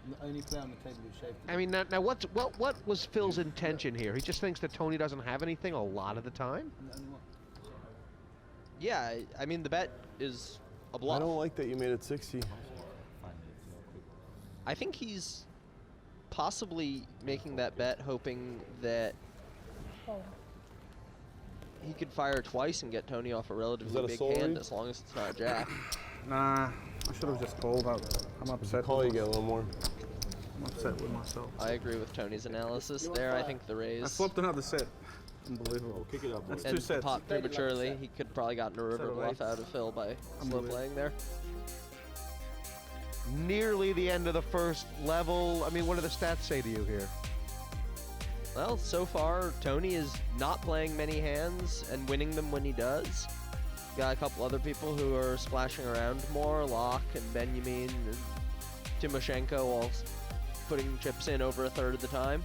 The only player on the table who shaved. I mean, now what was Phil's intention here? He just thinks that Tony doesn't have anything a lot of the time. Yeah, I mean the bet is a I bluff. don't like that you made it 60. I think he's possibly making that bet hoping that Fold. he could fire twice and get Tony off a Is relatively that a big soul hand read? as long as it's not a jack. Nah, I should have just called. I'm upset. Call you get a little more. I'm upset with myself. I agree with Tony's analysis there. I think the I raise flipped another set. Unbelievable. Kick it up, boys. That's two and sets. popped prematurely. He could probably gotten a river Set of bluff eights. out of Phil by slow Unbelievable. playing there. Nearly the end of the first level. I mean, what do the stats say to you here? Well, so far, Tony is not playing many hands and winning them when he does. Got a couple other people who are splashing around more, Laak and Benyamine and Timoshenko all putting chips in over a third of the time.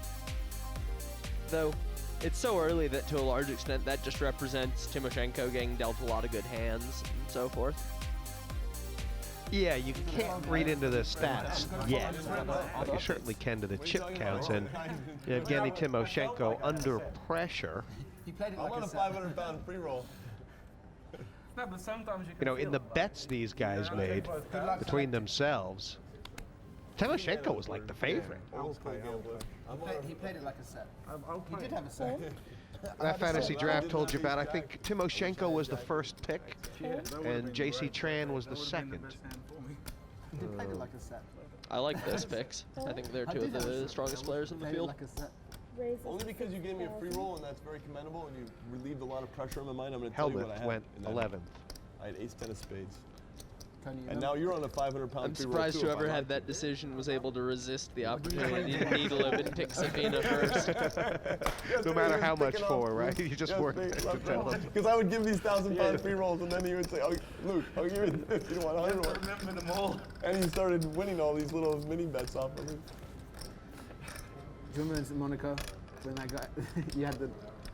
Though, it's so early that to a large extent that just represents Timoshenko getting dealt a lot of good hands and so forth. Yeah, you can't read into the stats yet, but you certainly can to the chip counts. And Yevgeniy Timoshenko under pressure. He played it I'm like on a a set. 500-pound free roll. No, but sometimes you You know, in the bets these guys made between themselves, Timoshenko was like the favorite. He played it like a set. He did have a set. That fantasy draft told you about. I think Timoshenko was the first pick, and JC Tran was the second. He did play it like a set. I like those picks. I think they're two of the strongest players in the Played it field. like a set. Raises Only to because you gave me a free 60,000. roll and that's very commendable and you relieved a lot of pressure on my mind. I'm going to tell you what I Hellmuth had. went in that. 11th. I had ace 10 of spades. Tony, you And know? now you're on a 500-pound I'm free roll surprised too, if I whoever like had it. that decision was able to resist the opportunity to needle him and pick Safina first. No matter how much for, right? You just weren't there to tell them. Because I would give these 1,000-pound free rolls and then he would say, oh, Luke, I'll give you this. You want 100 one. remember them all. And he started winning all these little mini bets off of me. Do you remember in Monaco when that guy, you had the,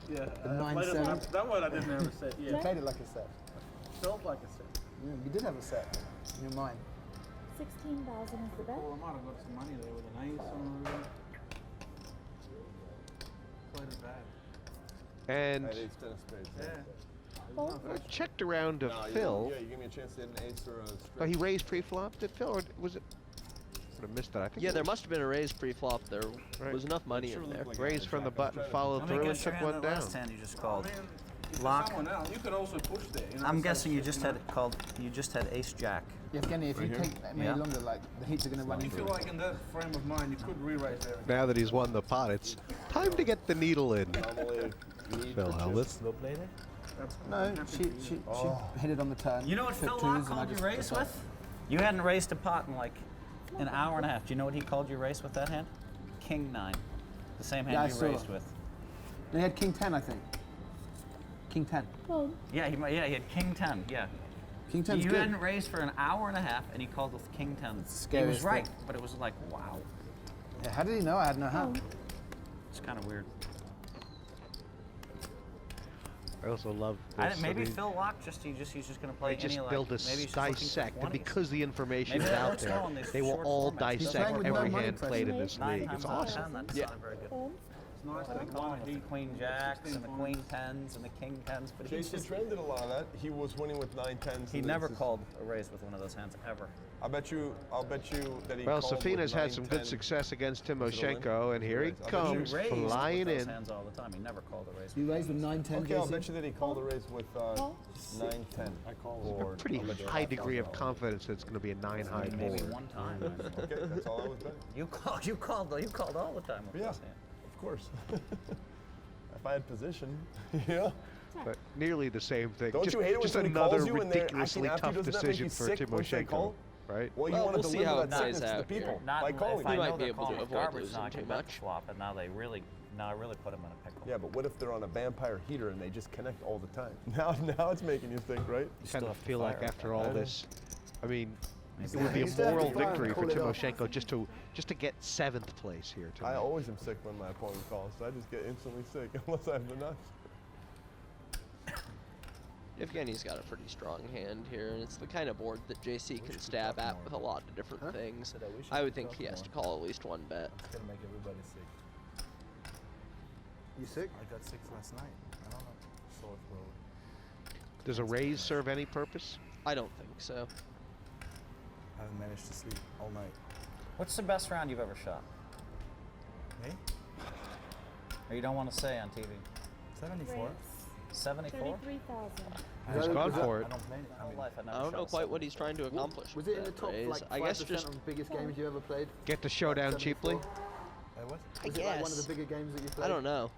Yeah. The I played it 9-7. like- that one I didn't have a set. you Yeah. played it like a set. Felt like a set. Yeah, you did have a set in your mind. 16,000 is the bet. Well, I might have got some money there with an ace on played it bad. And I had ace 10 of spades. Yeah. Fold. I checked around to No, Phil. Yeah, you gave me a chance to hit an ace or a straight. Oh, he raised pre-flop, did Phil, or was it? Would have missed that. I think. Yeah, it there was must have been a raise pre-flop. There Right. was enough money in there. raised from the button, followed Let me through, and guess your took hand one that down. last hand you just I called. mean, if Laak. someone else, you could also push there. You know, I'm it's guessing like, you just had called. You just had ace jack. Yevgeny, if you take that any Yeah. longer, like the heats are going to run I into feel it. like in that frame of mind, you could re-raise there. Now that he's won the pot, it's time to get the needle in. Normally, you need Phil for Hellmuth. Go play there? No, she hit it on the turn. You know what took Phil twos, Laak and I called you just raise with? You hadn't raised a pot in like an hour and a half. Do you know what he called you raise with that hand? King 9. The same hand you raised with. They had King 10, I think. King 10. Well, Yeah, he had King 10. Yeah. King 10's You good. hadn't raised for an hour and a half, and he called with King 10. He was scariest right, thing. but it was like, wow. Yeah, how did he know I had no hand? It's kind of weird. I also love this. Maybe Phil Laak he's just going to play They just any, build like, a maybe he's just looking for dissect, and 20s. because the information Maybe is that out works there, well in these they will short all formats. He's playing dissect with no every money hand pressure. played in this 9 league. times It's out of awesome. 10, that's Yeah. not a very good. ten. It's nice They to call call him with the Queen Jacks and the Queen 10s and the King 10s, but he's JC just, Tran did a lot of that. He was winning with 9-10s. he never called a raise with one of those hands ever. I'll bet you that he Well, called Safina's with had some good 9-10. success against it a win? Timoshenko, and here he I'll bet you comes He raised flying with those in. hands all the time. He never called a raise. You raised with 9-10, Okay, I'll JC? bet you that he called a raise with 9-10. I call A pretty high degree of confidence that it's going to be a 9-high Maybe board. one time. Okay, that's all I was betting. You called all the time with Yeah. this hand. Of course. If I had position, yeah. But nearly the same thing. Don't just you hate it when just somebody another calls you and they're ridiculously acting after you? tough Doesn't that make decision you for sick once they Timoshenko, call? right? Well, you Well, want we'll to see deliver how it that plays sickness to out the here. people Not by calling. if I We know might be they're able to calling avoid garbage, losing now I too can bet much. swap, and now I really put them in a pickle. Yeah, but what if they're on a vampire heater and they just connect all the time? Now it's making you think, right? You kind of have to feel like fire after all this, I mean, Maybe it would be a You still have to moral fire and victory for call it off. Timoshenko just to get 7th place here I tonight. always am sick when my opponent calls, so I just get instantly sick unless I have the nuts. Yevgeny's got a pretty strong hand here, and it's the kind of board that JC can stab at with a lot of different things. I would think he has to call at least one bet. It's gonna make everybody sick. You sick? I got sick last night. I don't know. Sore throat. Does a raise serve any purpose? I don't think so. I haven't managed to sleep all night. What's the best round you've ever shot? Me? Or you don't want to say on TV? 74. 74? 33,000. He's gone for it. I don't play it. I mean, I don't know quite what he's trying to accomplish. Was with it in the that top raise. like 5% I guess just of biggest games you ever played? Get the showdown cheaply? what? Was it like one of the bigger games that you played? I don't know.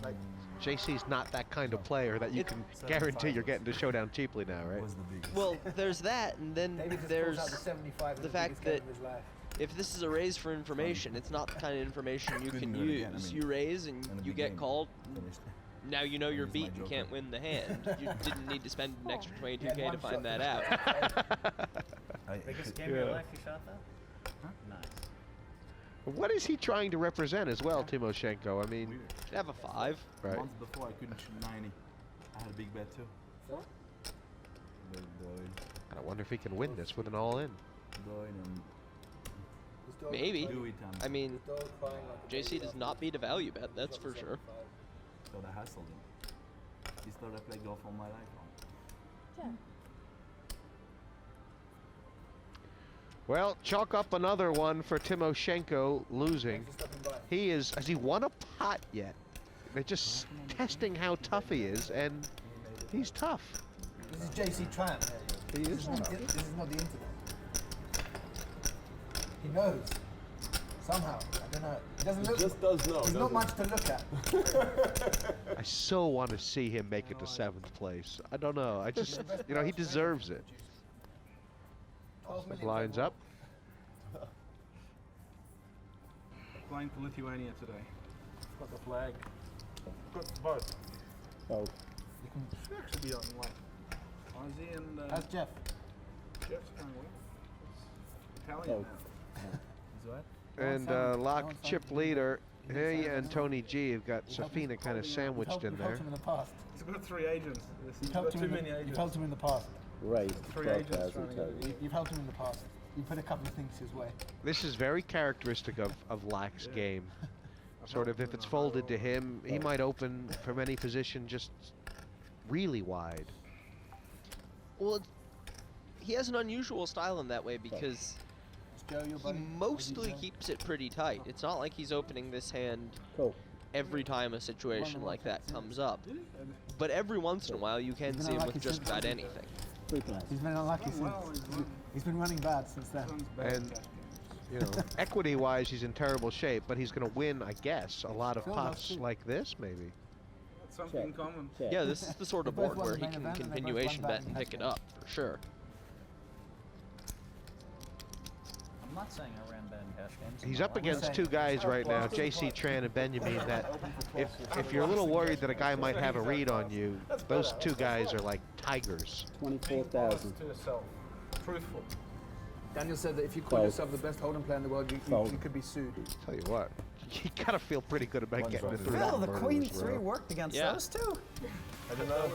Like, JC's not that kind of player that you can guarantee you're getting to showdown cheaply now, right? Was the biggest. Well, there's that, and then David just there's pulls out the 75 the the fact biggest game that of his life. if this is a raise for information, it's not the kind of information you Couldn't can do it again. I use. mean, You raise and in a you big get game. called. Finished. Now you know you're Use my beat and joker. can't win the hand. You didn't need to spend an extra 22K one to shot find that to out. Biggest game of your life you shot that? Huh? Nice. What is he trying to represent as well, Timoshenko? I mean, Should have a 5. right? Months before, I couldn't shoot 90. I had a big bet too. But I wonder if he can win this with an all-in. going and Maybe. do it. I mean, JC does not beat a value bet, that's for sure. So I hustled him. He started to play golf all my life long. Yeah. Well, chalk up another one for Timoshenko losing. Has he won a pot yet? They're just testing how tough he is, and he's tough. This is JC Tran. He This is is not tough. the internet. He knows. Somehow. I don't know. He doesn't look. Just does know. There's not much to look at. I so want to see him make it to 7th place. I don't know. I just, he deserves it. 12 million Lines up. Flying to Lithuania today. Got the flag. Got both. Oh. Should actually be on one. Ozzy and That's Jeff. Jeff's kind of Italian now. Is what? And Laak chip leader. He and Tony G have got Safina kind of sandwiched in You've there. helped him in the past. He's got 3 agents. You've He's helped got him too in many the, agents. you've helped him in the past. Raised 3 agents 12,000 trying to total. get You've helped him in the past. You put a couple of things his way. This is very characteristic of Laak's game. Sort of, if it's folded to him, he might open from any position just really wide. Well, he has an unusual style in that way because Joe, your he buddy? mostly keeps it pretty tight. It's not like he's opening this hand Cool. every time a situation like that comes up. But every once in a while, you can He's see been him unlucky with just since- about anything. 3 times. He's been unlucky since. Well, He's been running bad since then. Sounds bad And- cash games. Equity-wise, he's in terrible shape, but he's going to win, I guess, a lot of Phil pots loves like this, maybe. That's something in common. Check. Yeah, this is the sort of They both board won where the he main can event and they both continuation won bet back and in pick it cash up, for sure. I'm not saying I ran bad cash games. He's up against two guys right now, JC Tran and Benyamine, that if you're a little worried that a guy might have a read on you, those two guys are like tigers. 24,000. Truthful. Daniel said that if you call yourself the best hold'em player in the world, you could be sued. Tell you what, you gotta feel pretty good about getting it through. Phil, the queen 3 worked against those two. I did not.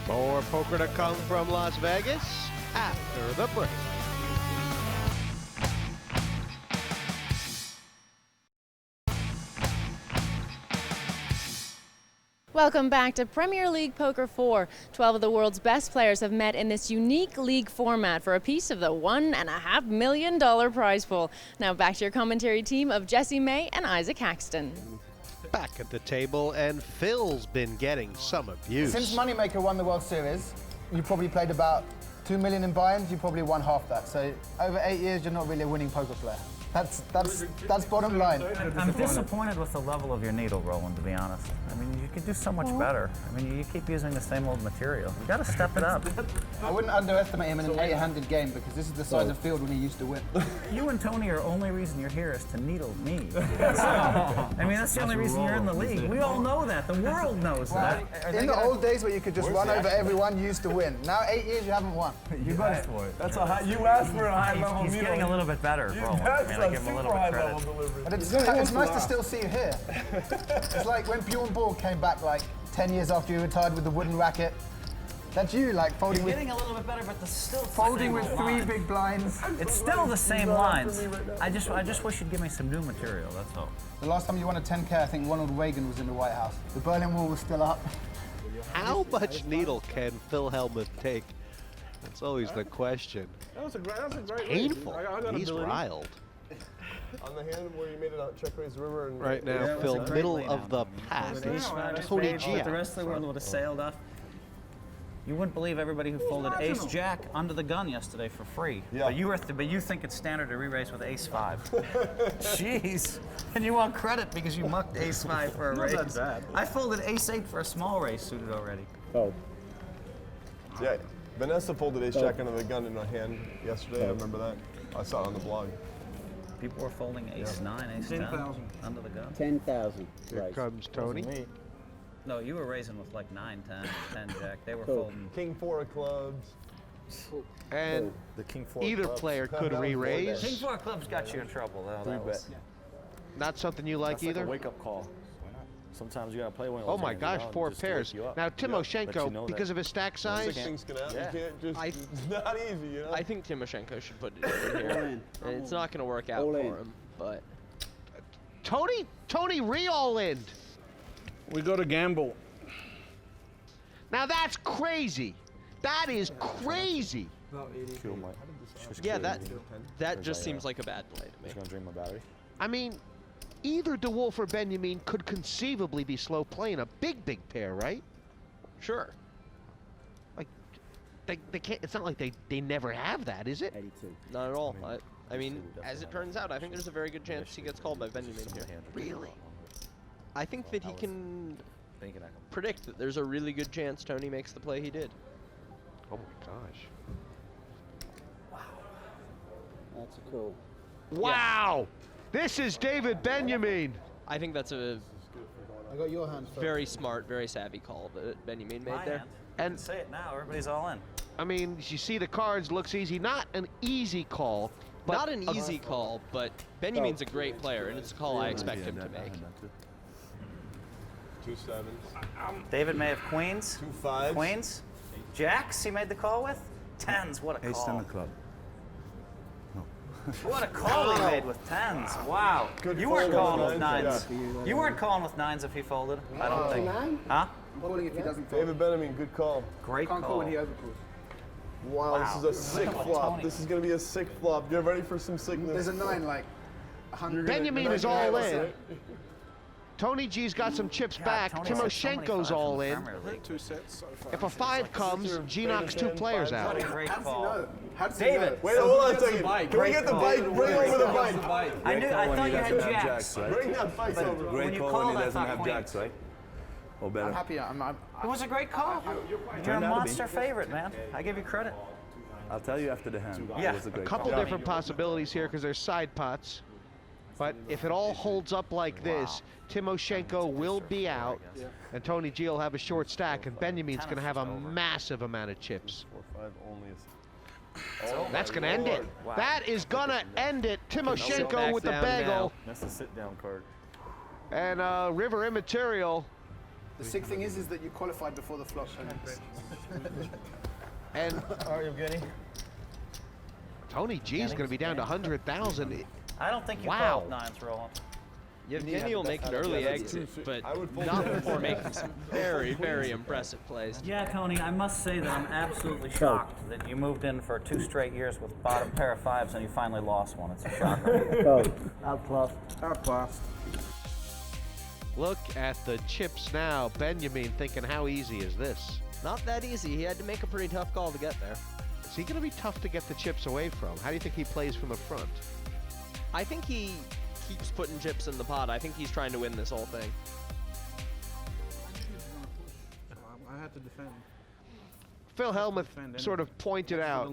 More poker to come from Las Vegas after the break. Welcome back to Premier League Poker 4. 12 of the world's best players have met in this unique league format for a piece of the $1.5 million prize pool. Now back to your commentary team of Jesse May and Isaac Haxton. Back at the table, and Phil's been getting some abuse. Since Moneymaker won the World Series, you probably played about 2 million in buy-ins, you probably won half that. So over 8 years, you're not really a winning poker player. That's bottom line. I'm disappointed with the level of your needle, Roland, to be honest. I mean, you could do so much better. I mean, you keep using the same old material. You got to step it up. I wouldn't underestimate him in an 8-handed game because this is the size of field when he used to win. You and Tony are only reason you're here is to needle me. I mean, that's the only reason you're in the league. We all know that. The world knows that. In the old days where you could just run over everyone, you used to win. Now 8 years, you haven't won. You asked for it. That's a high. You asked for a high level. He's getting a little bit better, Roland. I give him a little bit credit. But it's nice to still see you here. It's like when Bjorn Borg came back like 10 years after you retired with the wooden racket. That's you, like folding with... Getting a little bit better, but the still folding with 3 big blinds. It's still the same lines. I just wish you'd give me some new material, that's all. The last time you won a 10K, I think Ronald Reagan was in the White House. The Berlin Wall was still up. How much needle can Phil Hellmuth take? That's always the question. That was a great painful. I He's riled. On the hand where you made it out Check Raise River. And right now, Phil, middle of the pack. Tony G. The rest of the world would have sailed off. You wouldn't believe everybody who folded Ace Jack under the gun yesterday for free. Yeah. But you think it's standard to re-raise with Ace 5. Jeez. And you want credit because you mucked Ace 5 for a raise. That's bad. I folded Ace 8 for a small raise suited already. Oh. Yeah. Vanessa folded Ace Jack under the gun in her hand yesterday. I remember that. I saw it on the blog. People were folding Ace 9, Ace 10 under the gun. 10,000. Here comes Tony. No, you were raising with like 9, 10 Jack. They were folding. King 4 of clubs. And the King 4 either clubs. player could re-raise. King 4 clubs got you in trouble, though. That was, not something you like either? Like a wake-up call. Sometimes you gotta play one of Oh those my hands, gosh, you know, 4 just to pairs. wake you up. Now Timoshenko, because of his stack size, Things can happen. You can't just. It's not easy, you know. I think Timoshenko should put it in here. And it's not going to work out for him, but Tony re-all in. We go to gamble. Now that's crazy. That is crazy. yeah, that just seems like a bad play to me. Just gonna drain my battery. I mean, either Wolfe or Benyamine could conceivably be slow playing a big pair, right? Sure. Like, they can't. It's not like they never have that, is it? 82. Not at all. I mean, as it turns out, I think there's a very good chance he gets called by Benyamine here. Really? I think that he can predict that there's a really good chance Tony makes the play he did. Oh my gosh. That's a cool. Wow! This is David Benyamine. I think that's a I got your hand first. very smart, very savvy call that Benyamine made there. And say it now, everybody's all in. I mean, you see the cards, looks easy. Not an easy call. But not an easy call, but Benyamine's a great player, and it's a call I expect him to make. 2 7s. David may have queens. 2 5s. Queens. Jacks he made the call with. 10s, what a call. Ace 10 of club. What a call he made with 10s. Wow. You weren't calling with 9s. You weren't calling with 9s if he folded, I don't think. Huh? Calling if he doesn't fold. David Benyamine, good call. Great Can't call call. when he overcalls. Wow, this is a sick flop. This is going to be a sick flop. Get ready for some sickness. There's a 9 like 100. Benyamine is all in. Tony G's got some chips back. Timoshenko's all in. 2 sets so far. If a 5 comes, G knocks 2 players out. Great How does he call. know? How does he David. know? Wait, hold on a second. Can we get the bike? Bring over the bike. I thought you had jacks. Bring that bike over. When you called, I thought queens. right? Or better. I'm happy. It was a great call. You're a monster favorite, man. I give you credit. I'll tell you after the hand. Yeah. It was a A great couple call. different possibilities here because there's side pots. But if it all holds up like this, Timoshenko will be out, and Tony G will have a short stack, and Benyamine's going to have a massive amount of chips. 4-5 only is. That's going to end it. That is going to end it. Timoshenko with the bagel. That's a sit-down card. And River Immaterial. The sick thing is that you qualified before the flop. And All right, Yevgeniy. Tony G is going to be down to 100,000. I don't think you Wow. called nines, Roland. Yevgeniy will make an early exit, but not before making some very, very impressive plays. Yeah, Tony, I must say that I'm absolutely shocked that you moved in for 2 straight years with bottom pair of fives and you finally lost one. It's a shocker. Outclassed. Look at the chips now. Benyamine thinking, how easy is this? Not that easy. He had to make a pretty tough call to get there. Is he going to be tough to get the chips away from? How do you think he plays from the front? I think he keeps putting chips in the pot. I think he's trying to win this whole thing. I had to defend. Phil Hellmuth sort of pointed out,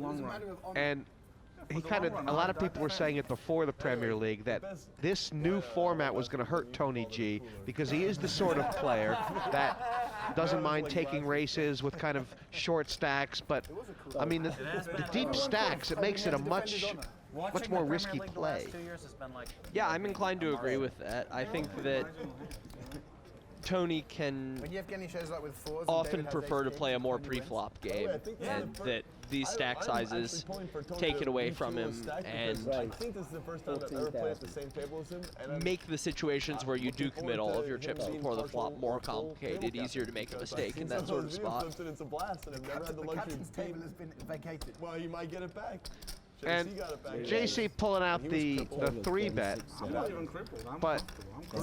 and he kind of, a lot of people were saying it before the Premier League, that this new format was going to hurt Tony G because he is the sort of player that doesn't mind taking races with kind of short stacks, but I mean the deep stacks, it makes it a much more risky play. Yeah, I'm inclined to agree with that. I think that Tony can When Yevgeniy shows up with fours, often prefer to play a more pre-flop game, and that these stack sizes take it away from him and I think this is the first time I've ever played at the same table as him. And make the situations where you do commit all of your chips before the flop more complicated, easier to make a mistake in that sort of spot. It's a blast, and I've never had the luxury captain's of paying. table has been vacated. Well, you might get it back. And got it back. JC pulling out the 3-bet, I'm not even crippled. I'm but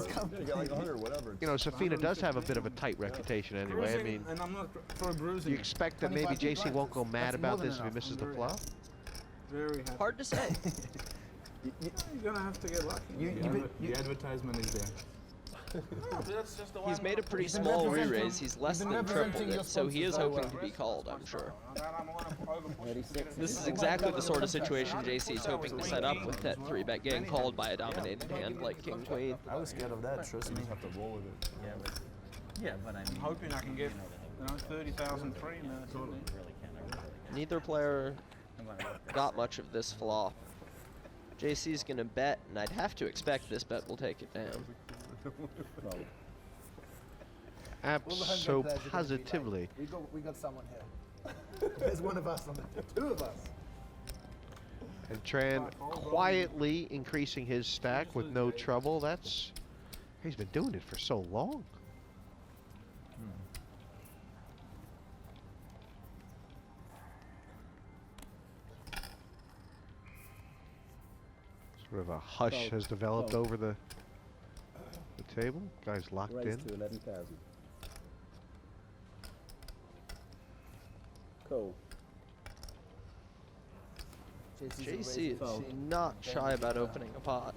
comfortable. You got like 100 or whatever. you know, Safina does have a bit of a tight reputation anyway. I mean, And I'm not for bruising. you expect that maybe JC won't go mad about this if he misses the flop? Very happy. Hard to say. You're gonna have to get lucky. The advertisement is there. He's made a pretty small re-raise. He's less than tripled it, so he is hoping to be called, I'm sure. This is exactly the sort of situation JC is hoping to set up with that 3-bet getting called by a dominated hand like King Queen. I was scared of that, trust me. Have to roll with it. Yeah, but I mean, I'm hoping I can get 30,000 free now. Neither player got much of this flop. JC's gonna bet, and I'd have to expect this bet will take it down. Positively. We got someone here. There's one of us on the 2 of us. And Tran quietly increasing his stack with no trouble. That's, he's been doing it for so long. Sort of a hush has developed over the table. Guys locked in. To 11,000. Cool. JC is not shy about opening a pot.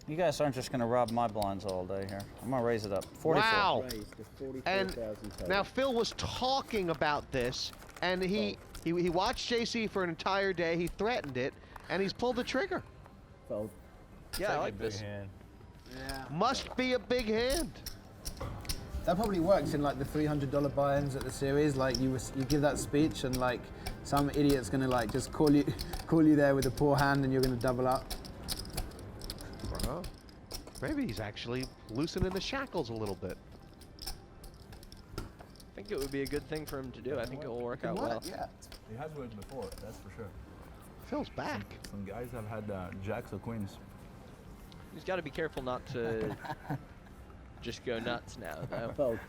you guys aren't just gonna rob my blinds all day here. I'm gonna raise it up. 44. Wow. Raised to 44,000 And total. now Phil was talking about this, and he watched JC for an entire day. He threatened it, and he's pulled the trigger. Fold. Yeah, I like this. Hand. Must be a big hand. That probably works in like the $300 buy-ins at the series. Like you give that speech, and like some idiot's gonna like just call you there with a poor hand, and you're gonna double up. Well, maybe he's actually loosening the shackles a little bit. I think it would be a good thing for him to do. I think it will work out well. Yeah. It has worked before, that's for sure. Phil's back. Some guys have had jacks or queens. He's got to be careful not to just go nuts now, though. Fold.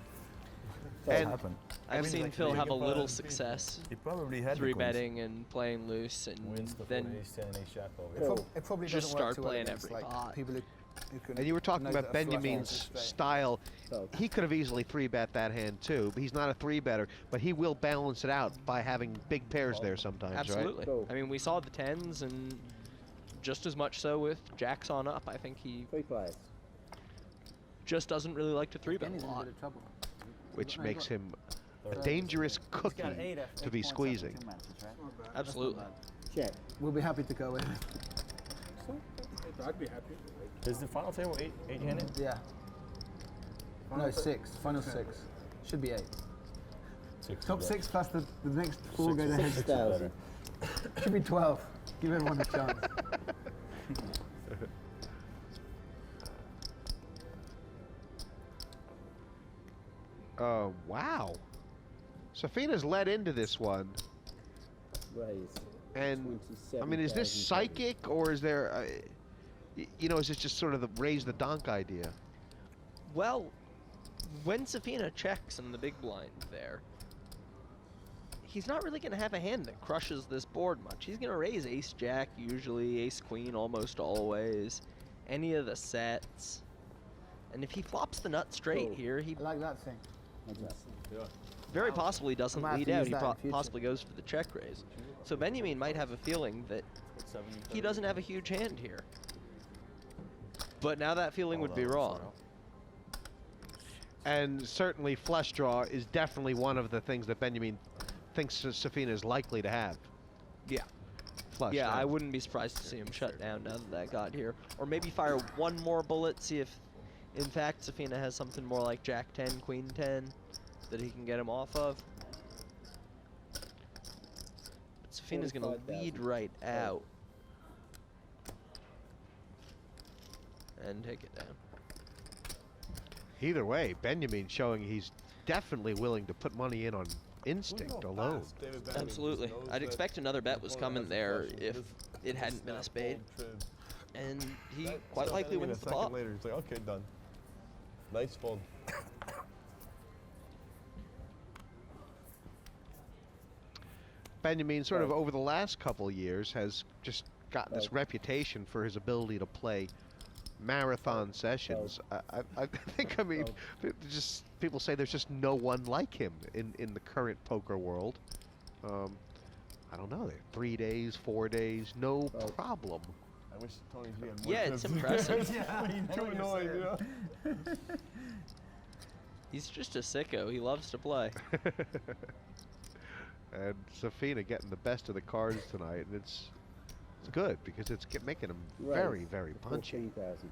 And Happened. I've seen Phil have a little success He probably had 3-betting and playing loose, and then It probably just doesn't work start too well playing against, every like, pot. people who can And you were talking know about that a flush Benyamine's is straight. style. He could have easily 3-bet that hand too. But he's not a 3-better, but he will balance it out by having big pairs there sometimes, absolutely. Cool. I mean, we saw the 10s, and just as much so with jacks on up. I think he 3 players. just doesn't really like to 3-bet Yevgeny's a in a lot. bit of trouble. right? Which makes him a dangerous cookie to be squeezing. Absolutely. Check. We'll be happy to go with. I'd be happy. Is the final table eight-handed? Yeah. No, 6. Final 6. Should be 8. Top 6 plus the next 4 go to head. 6,000. Should be 12. Give everyone a chance. Wow. Safina's led into this one. Raise. And, I mean, is this psychic, or is there, you know, is this just sort of the raise the donk idea? Well, when Safina checks in the big blind there, he's not really going to have a hand that crushes this board much. He's going to raise ace-jack usually, ace-queen almost always, any of the sets. And if he flops the nut straight here, he I like that thing. very possibly doesn't I might have lead to out. use He that in future. possibly goes for the check raise. So Benyamine might have a feeling that he doesn't have a huge hand here. But now that feeling would be wrong. And certainly flush draw is definitely one of the things that Benyamine thinks Safina is likely to have. Yeah. Flush. Yeah, I wouldn't be surprised to see him shut down now that got here. Or maybe fire one more bullet, see if, in fact, Safina has something more like Jack 10, Queen 10 that he can get him off of. But Safina's going to lead right out. And take it down. Either way, Benyamine showing he's definitely willing to put money in on instinct alone. Absolutely. I'd expect another bet was coming there if it hadn't been a spade. And he quite likely wins the pot. Later, he's like, okay, done. Nice fold. Benyamine sort of over the last couple years has just gotten this reputation for his ability to play marathon sessions. I think, I mean, just people say there's just no one like him in the current poker world. I don't know, 3 days, 4 days, no problem. I wish Tony G had more. Yeah, it's impressive. Too annoying, you know? He's just a sicko. He loves to play. And Safina getting the best of the cards tonight, and it's good because it's making him very, very punchy. 14,000.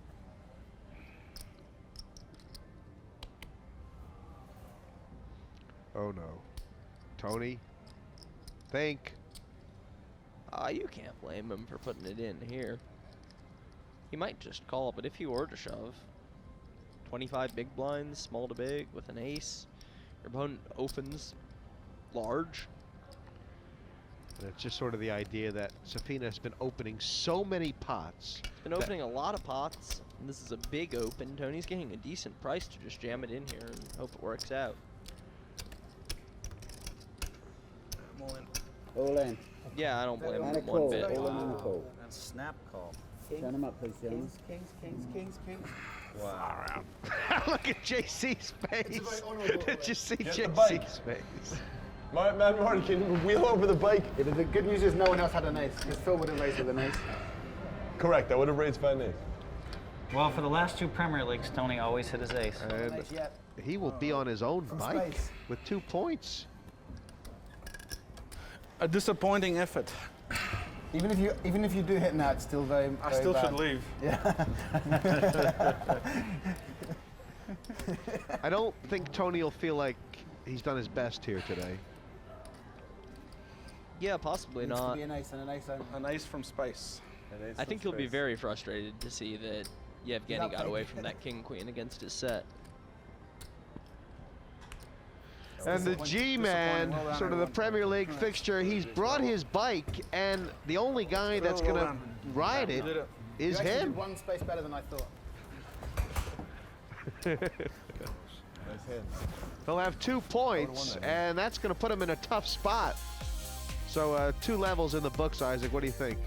Oh no, Tony, think. You can't blame him for putting it in here. He might just call, but if he were to shove, 25 big blinds, small to big, with an ace, your opponent opens large. And it's just sort of the idea that Safina has been opening so many pots. Been opening a lot of pots, and this is a big open. Tony's getting a decent price to just jam it in here and hope it works out. All in. All in. Yeah, I don't blame And a him one call. bit. All in and a call. And snap call. Turn them up, please, gentlemen. Kings. Wow. Look at JC's face. Did you see Get the bike. JC's face? Man, Marty, can you wheel over the bike? Yeah, the good news is no one else had an ace, because Phil would have raised with an ace. Correct, I would have raised 5 ace. Well, for the last 2 Premier Leagues, Tony always hit his ace. And he will be on his own bike space. with 2 points. A disappointing effort. Even if you do hit now, it's still very, I very still bad. should leave. Yeah. I don't think Tony will feel like he's done his best here today. Yeah, possibly Needs to not. be an ace and an ace only. An ace from space. I think he'll be very frustrated to see that Yevgeniy got away from that king-queen against his set. And the G-Man, sort of the Premier League fixture, he's brought his bike, and the only guy that's going to ride it is You actually him. did 1 space better than I thought. Nice hand. He'll have 2 points, and that's going to put him in a tough spot. So 2 levels in the books, Isaac. What do you think?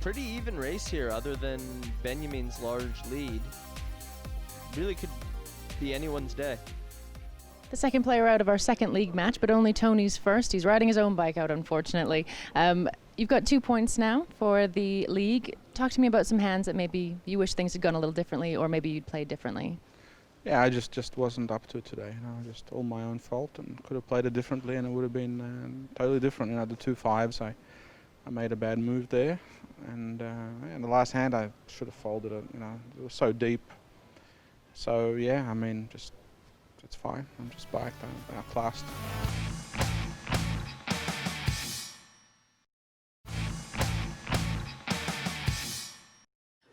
Pretty even race here, other than Benyamine's large lead. Really could be anyone's day. The second player out of our second league match, but only Tony's first. He's riding his own bike out, unfortunately. You've got 2 points now for the league. Talk to me about some hands that maybe you wish things had gone a little differently, or maybe you'd played differently. Yeah, I just wasn't up to it today. You know, just all my own fault, and could have played it differently, and it would have been totally different. You know, the 2 5s, I made a bad move there, and in the last hand I should have folded it. You know, it was so deep. So yeah, I mean, just it's fine. I'm just back, outclassed.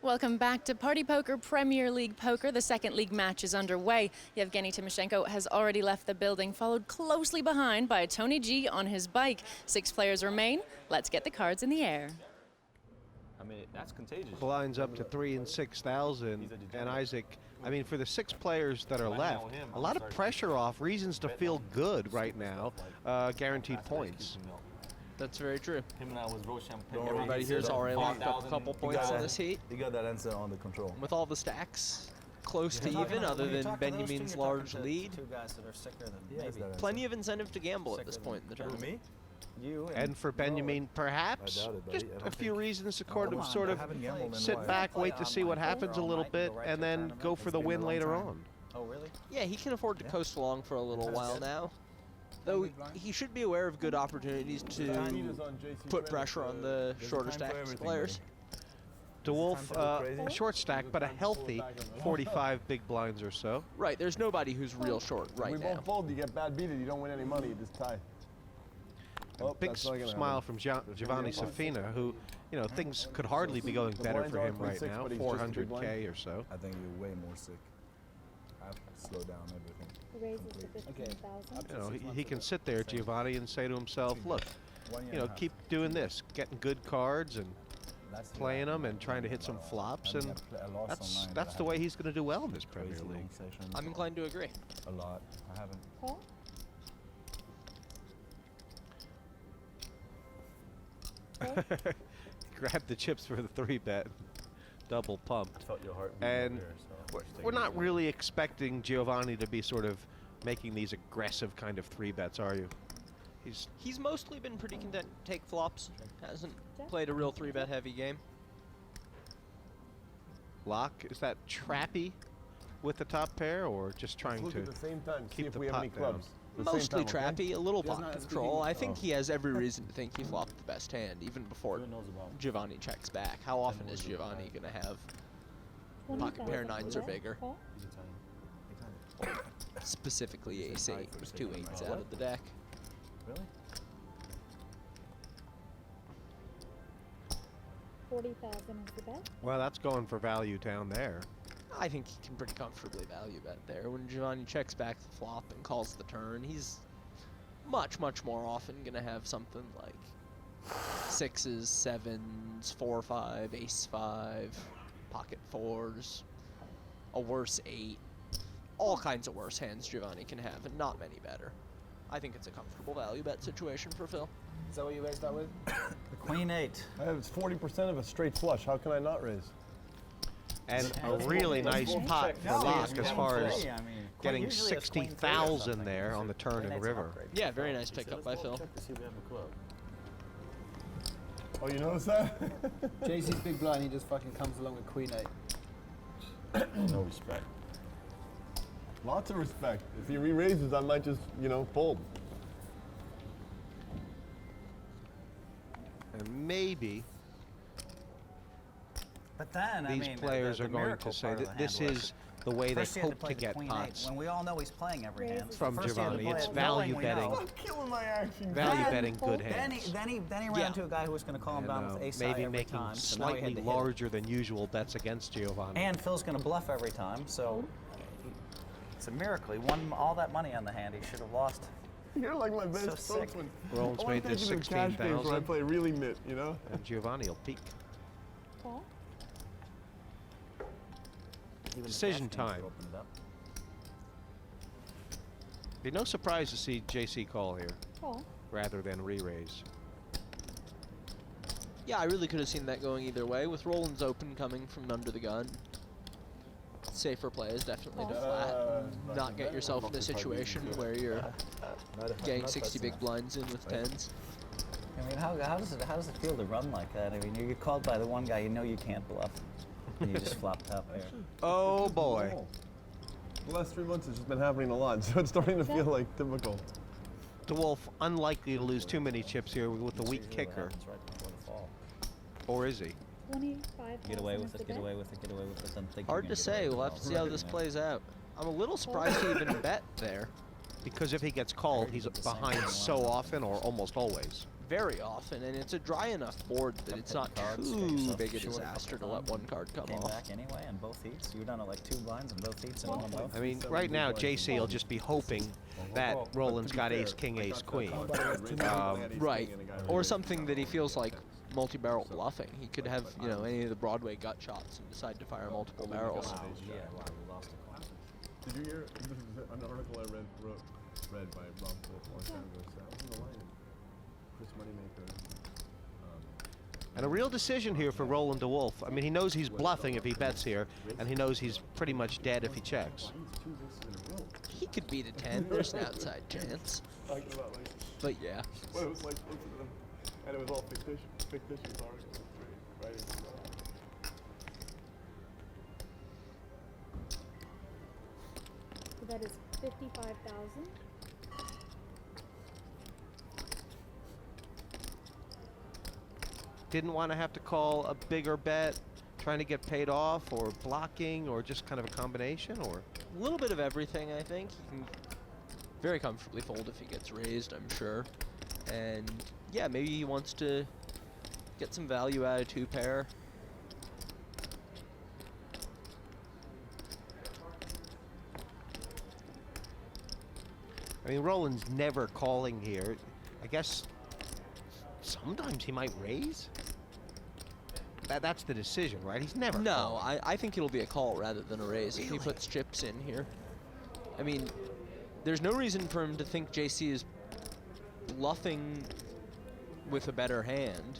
Welcome back to Party Poker Premier League Poker. The second league match is underway. Yevgeniy Timoshenko has already left the building, followed closely behind by Tony G on his bike. 6 players remain. Let's get the cards in the air. I mean, that's contagious. Blinds up to 3 and 6,000. And Isaac, I mean, for the 6 players that are left, a lot of pressure off, reasons to feel good right now, guaranteed points. That's very true. Him and I was road champagne. Everybody here's already locked up a couple points in this heat. You got that answer on the control. With all the stacks close to even, other than Benyamine's large lead. 2 guys that are sicker than maybe. Plenty of incentive to gamble at this point in the tournament. Me? You And for Benyamine, perhaps just a few reasons to sort of sit back, wait to see what happens a little bit, and then go for the win later on. Oh, really? Yeah, he can afford to coast along for a little while now. Though he should be aware of good opportunities to put pressure on the shorter stack players. Wolfe, short stack, but a healthy 45 big blinds or so. Right, there's nobody who's real short right now. We won't fold, you get bad beated, you don't win any money, you just tie. Big smile from Giovanni Safina, who, you know, things could hardly be going better for him right now, 400K or so. I think you're way more sick. I have to slow down everything. Raises to 15,000. You know, he can sit there, Giovanni, and say to himself, look, you know, keep doing this, getting good cards and playing them and trying to hit some flops, and that's the way he's going to do well in this Premier League. I'm inclined to agree. A lot. I haven't. Call? Grab the chips for the 3-bet, double pumped. Felt your heart And there, so we're not really expecting Giovanni to be sort of making these aggressive kind of 3-bets, are you? He's mostly been pretty content to take flops. Hasn't played a real 3-bet heavy game. Laak, is that trappy with the top pair, or just trying to At the same time, see keep if the we have any pot down? clubs. Mostly trappy, a little pot control. I think he has every reason to think he flopped the best hand, even before Giovanni checks back. How often is Giovanni going to have pocket pair 9s or bigger? Call? Specifically ace-8 with 2 8s out of the deck. Really? 40,000 is the bet. Well, that's going for value down there. I think he can pretty comfortably value bet there. When Giovanni checks back the flop and calls the turn, he's much more often going to have something like 6s, 7s, 4-5, ace-5, pocket 4s, a worse 8. All kinds of worse hands Giovanni can have, and not many better. I think it's a comfortable value bet situation for Phil. Is that what you raised that with? The Queen 8. It's 40% of a straight flush. How can I not raise? And a really nice pot for Laak as far as getting 60,000 there on the turn and river. Yeah, very nice pickup by Phil. Oh, you notice that? JC's big blind, he just fucking comes along with Queen 8. No respect. Lots of respect. If he re-raises, I might just, you know, fold. And maybe But then, these players are going to say that this is the way they hope to get pots when we all know he's playing every hand. from Giovanni. It's value betting. I'm killing my action. Value betting good hands. Then he ran into a guy who was going to call him down with ace high maybe every making time. So now he had slightly to hit it. larger than usual bets against Giovanni. And Phil's going to bluff every time, so it's a miracle. He won all that money on the hand. He should have lost. You're like my best So sick. spokesman. Roland's made this Cash games where I 16,000. play really mid, you know? And Giovanni will peak. Call? Even the Decision cash games time. opened up. Be no surprise to see JC call here Call? rather than re-raise. Yeah, I really could have seen that going either way. With Roland's open coming from under the gun, safer play is definitely to flat. Not get yourself in a situation where you're getting 60 big blinds in with 10s. I mean, how does it feel to run like that? I mean, you get called by the one guy you know you can't bluff, and you just flop top pair. Oh boy. The last 3 months it's just been happening a lot, so it's starting to feel like typical. DeWolf unlikely to lose too many chips here with the weak kicker. Or is he? 25,000 Get away with is the it, get bet. away with it, get away with it. Then think Hard to say. We'll have to see how this plays out. I'm a little surprised he even bet there. Because if he gets called, he's behind so often or almost always. Very often, and it's a dry enough board that it's not too big a disaster to let one card come Came off. back anyway in both heats. You're down to like 2 blinds in both heats and one both. I mean, right now, JC will just be hoping that Roland's got ace, king, ace, queen. Right. Or something that he feels like multi-barrel bluffing. He could have, you know, any of the Broadway gut shots and decide to fire multiple barrels. Yeah, wow, we lost a coin. Did you hear an article I read by Rob Wolfe a long time ago? So I was in the line. Chris Moneymaker. And a real decision here for Roland DeWolf. I mean, he knows he's bluffing if he bets here, and he knows he's pretty much dead if he checks. He could beat a 10. There's an outside chance. But yeah. Well, it was like, and it was all fictitious articles, right? So that is 55,000. Didn't want to have to call a bigger bet, trying to get paid off, or blocking, or just kind of a combination, or? A little bit of everything, I think. He can very comfortably fold if he gets raised, I'm sure. And yeah, maybe he wants to get some value out of 2-pair. I mean, Roland's never calling here. I guess sometimes he might raise. That's the decision, right? He's never No, calling. I think it'll be a call rather than a raise if he puts chips in here. I mean, there's no reason for him to think JC is bluffing with a better hand.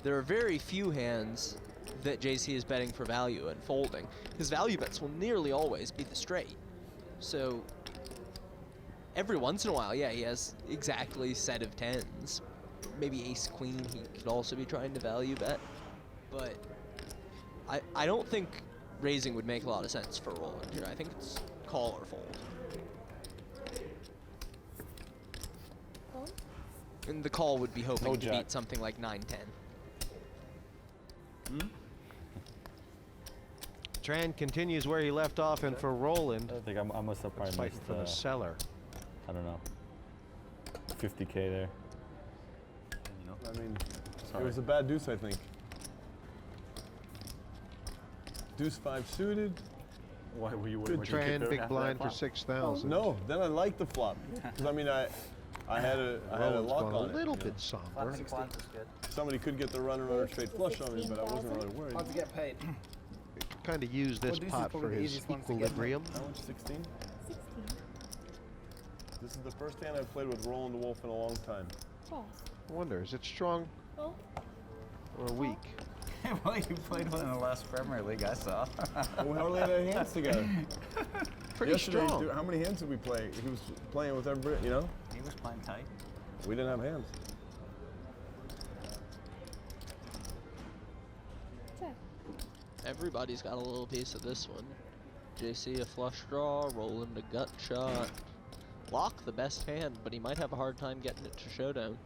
There are very few hands that JC is betting for value and folding. His value bets will nearly always be the straight. So every once in a while, yeah, he has exactly set of 10s. Maybe ace queen he could also be trying to value bet. But I don't think raising would make a lot of sense for Roland here. I think it's call or fold. Fold? And the call would be hoping No to jack. beat something like 9-10. Tran continues where he left off, and for Roland, I think I must have probably fighting missed, for the seller. I don't know, 50K there. I mean, it was a bad deuce, I think. Deuce 5 suited. Why were you? Good Tran, big blind for 6,000. No, then I liked the flop because I mean I had a Roland's lock gone on a it. little bit somber. Somebody could get the runner straight flush on me, but I wasn't really worried. Hard to get paid. Kind of use this Well, deuce is pot probably for the his easiest ones to get, equilibrium. How much? 16. 16. This is the first hand I've played with Roland DeWolf in a long time. False. I wonder, is it strong Fold. or weak? Well, you played one in the last Premier League I saw. We hardly had any hands together. Pretty Yesterday, strong. how many hands did we play? He was playing with every, you know? He was playing tight. We didn't have hands. Check. Everybody's got a little piece of this one. JC a flush draw, Roland a gut shot. Laak the best hand, but he might have a hard time getting it to showdown.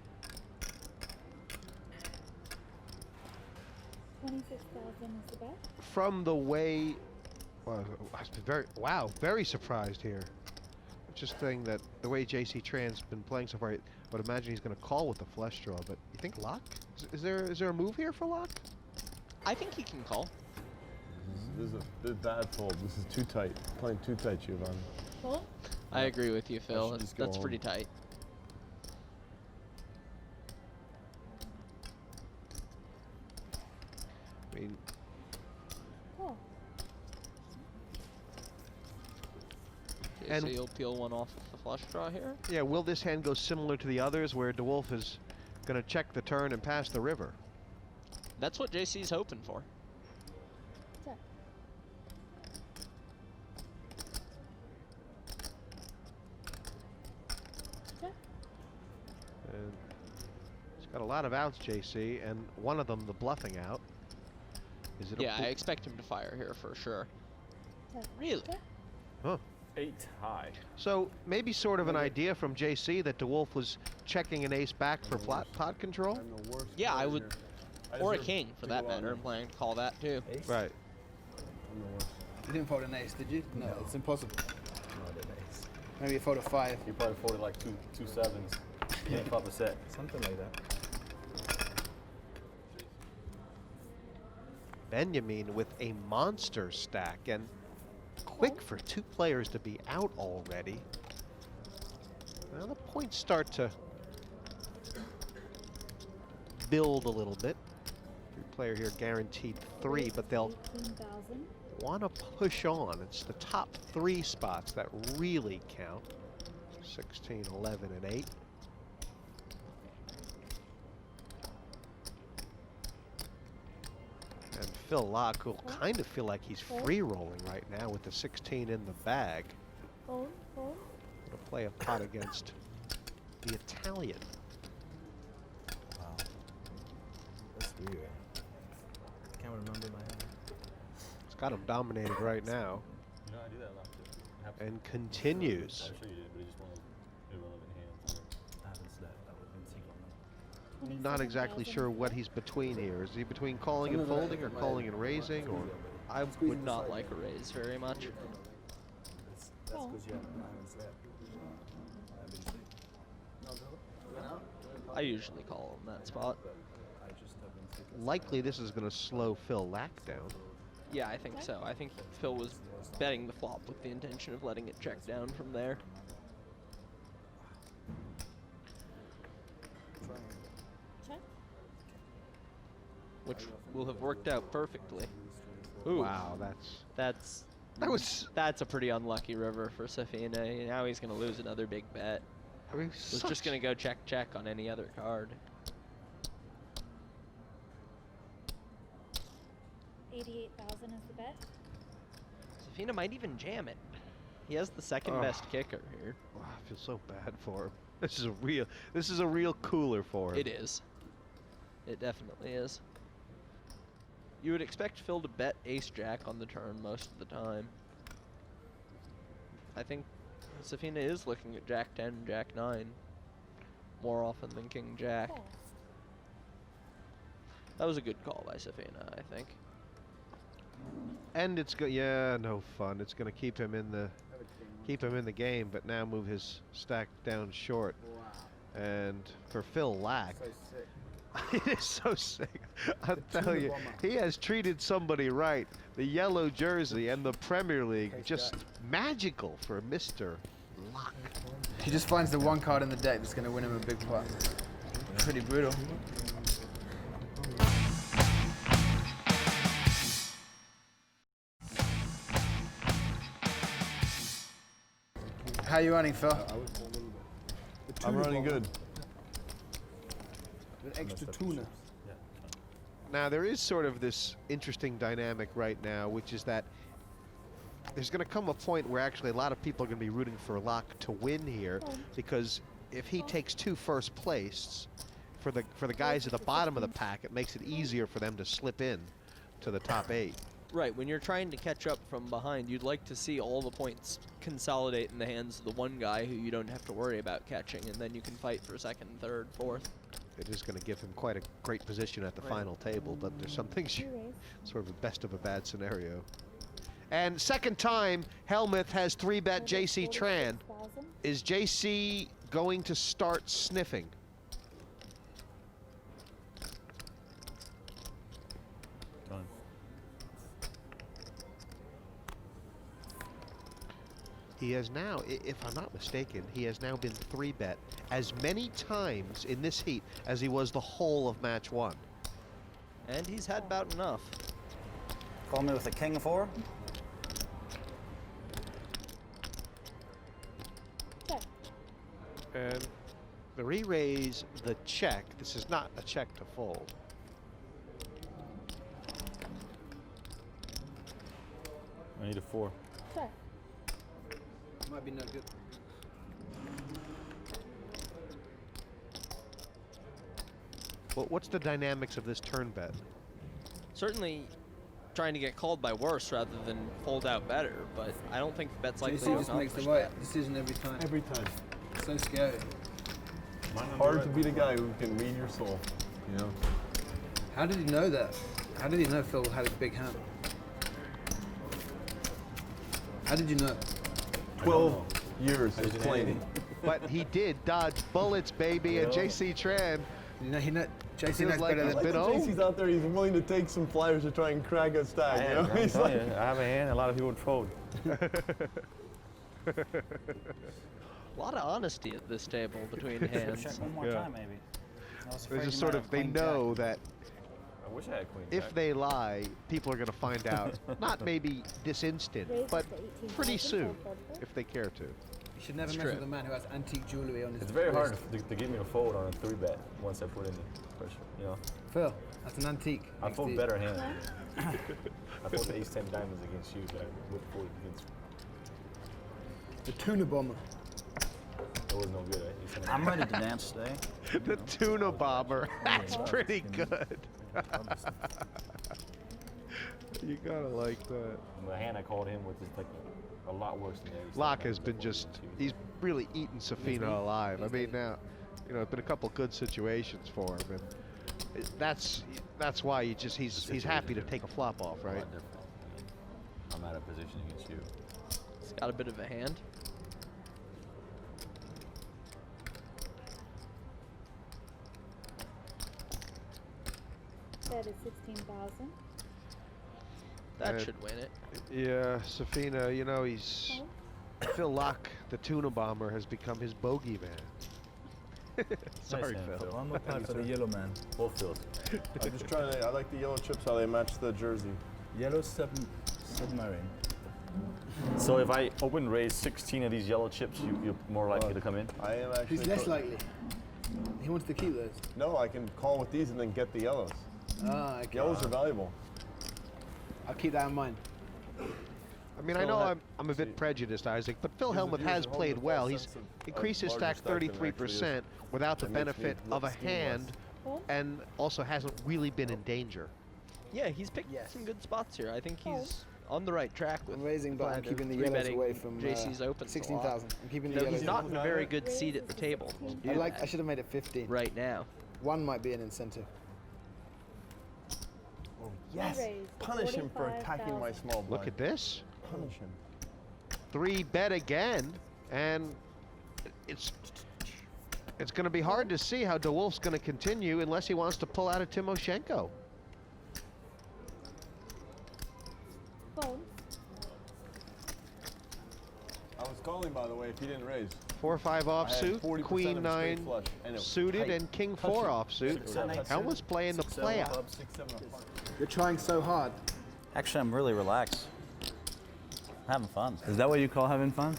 26,000 is the bet. From the way, well, I was very surprised here. Just saying that the way JC Tran's been playing so far, I would imagine he's going to call with the flush draw. But you think Laak? Is there a move here for Laak? I think he can call. This is a bad fold. This is too tight. Playing too tight, Giovanni. Fold. I agree with you, Phil. should just go That's home. pretty tight. I mean, Cool. And- JC will peel one off of the flush draw here. yeah, will this hand go similar to the others where DeWolf is going to check the turn and pass the river? That's what JC's hoping for. Check. Check. And he's got a lot of outs, JC, and one of them, the bluffing out. Is it Yeah, a I expect him to fire here for sure. Check. Really? Check. Huh. 8 high. So maybe sort of an idea from JC that Wolfe was checking an ace back for flat pot control? Yeah, I would, or a king for that matter, and playing call that too. Ace? Right. You didn't fold an ace, did you? No, it's impossible. No, I did ace. Maybe you fold a 5. You probably folded like two sevens. Yeah, flop a set. Something like that. Benyamine with a monster stack, and quick for 2 players to be out already. Well, the points start to build a little bit. Every player here guaranteed 3, but they'll 18,000. want to push on. It's the top 3 spots that really count. 16, 11, and 8. And Phil Laak will kind of feel like he's free rolling right now with the 16 in the bag. Fold, fold. To play a pot against the Italian. Wow. That's weird. Can't remember my hand. It's got him dominated right now. You know, I do that a lot too. And continues. I'm sure you did, but it's just one of those irrelevant hands. I haven't slept. That would have been single. Not exactly sure what he's between here. Is he between calling and folding or calling and raising? Or I would not like a raise very much. That's because you haven't slept. I usually call on that spot. Likely this is going to slow Phil Laak down. Yeah, I think so. I think Phil was betting the flop with the intention of letting it check down from there. Check. Which will have worked out perfectly. Ooh. Wow, that's a pretty unlucky river for Safina. Now he's going to lose another big bet. I mean, He's just going to go check on any other card. 88,000 is the bet. Safina might even jam it. He has the second best kicker here. Oh, I feel so bad for him. This is a real cooler for him. It is. It definitely is. You would expect Phil to bet ace-jack on the turn most of the time. I think Safina is looking at jack 10, jack 9 more often than king jack. Fold. That was a good call by Safina, I think. And it's no fun. It's going to keep him in the game, but now move his stack down short. Wow. And for Phil Laak, So sick. it is so sick. I'll tell you, he has treated somebody right. The yellow jersey and the Premier League, just magical for Mr. Laak. He just finds the one card in the deck that's going to win him a big pot. Pretty brutal. How are you running, Phil? I'm running good. An extra tuna. Now, there is sort of this interesting dynamic right now, which is that there's going to come a point where actually a lot of people are going to be rooting for Laak to win here, because if he takes 2 first place, for the guys at the bottom of the pack, it makes it easier for them to slip in to the top 8. Right, when you're trying to catch up from behind, you'd like to see all the points consolidate in the hands of the one guy who you don't have to worry about catching, and then you can fight for second, third, fourth. It is going to give him quite a great position at the final table, but there's some things sort of the best of a bad scenario. And second time, Hellmuth has 3-bet JC Tran. Is JC going to start sniffing? Done. He has now, if I'm not mistaken, he has now been 3-bet as many times in this heat as he was the whole of match 1. And he's had about enough. Call me with a king 4. Check. And the re-raise, the check. This is not a check to fold. I need a 4. Check. Might be no good. Well, what's the dynamics of this turn bet? Certainly, trying to get called by worse rather than fold out better, but I don't think Bet's likely to JC just makes the accomplish right that. decision every time. Every time. So scary. Hard to beat a guy who can read your soul, you know? How did he know that? How did he know Phil had a big hand? How did you know? 12 years of playing. But he did dodge bullets, baby, and JC Tran. You know, JC Feels knows like better he's than been JC's out there, he's willing to take some flyers to try and crack a stack, you know? He's like, I have a hand, a lot of people would fold. A lot of honesty at this table between hands. Check one more time, maybe. It's just sort of, they know that I wish I had queen if jack. they lie, people are going to find out. Not maybe this instant, but pretty soon, if they care to. You should never It's mess true. with a man who has antique jewelry on his It's very hard wrist. to get me to fold on a 3-bet once I put in the pressure, you know? Phil, that's an antique. I next to fold you. better hand. I fold the ace-10 diamonds against you than I would fold against. The tuna bomber. It was no good. Ace-10. I'm ready to dance today. The tuna bomber. That's pretty good. You gotta like that. The hand I called him with is like a lot worse than the ace-10 Laak has diamonds been I just, folded. he's really eaten Safina alive. I mean, now, you know, it's been a couple good situations for him, and that's why he's happy to take a flop off, A lot right? different. I'm out of position against you. He's got a bit of a hand. That is 16,000. That should win it. Yeah, Safina, you know, he's Phil Laak, the tuna bomber, has become his bogey man. Sorry, Nice hand, Phil. One more time for the yellow man. Both Phils. I'm just trying to, I like the yellow chips, how they match the jersey. Yellow submarine. So if I open raise 16 of these yellow chips, you're more likely to come in? I am actually. He's less likely. He wants to keep those. No, I can call with these and then get the yellows. Ah, okay. Yellows are valuable. I'll keep that in mind. I mean, I know I'm a bit prejudiced, Isaac, but Phil Hellmuth has played well. He's increased his stack 33% without the benefit of a hand, and also hasn't really been in danger. Yeah, he's picked some good spots here. I think he's on the right track with I'm raising, but I'm kind of keeping the yellows three-betting away from JC's opens. 16,000. I'm keeping the No, yellows. he's not in a very good seat at the table. to do that I should have made it 15. right now. One might be an incentive. Oh, yes. Punish him for attacking my small blind. Look at this. Punish him. 3-bet again, and it's going to be hard to see how DeWolf's going to continue unless he wants to pull out a Timoshenko. Phone. I was calling, by the way, if he didn't raise. 4-5 I had offsuit, 40% Queen of straight 9 flush, and it was suited, tight. and King Touching. 4 offsuit. 6-7 Hellmuth's playing the play out. 6-7 apart. You're trying so hard. Actually, I'm really relaxed. Having fun. Is that what you call having fun?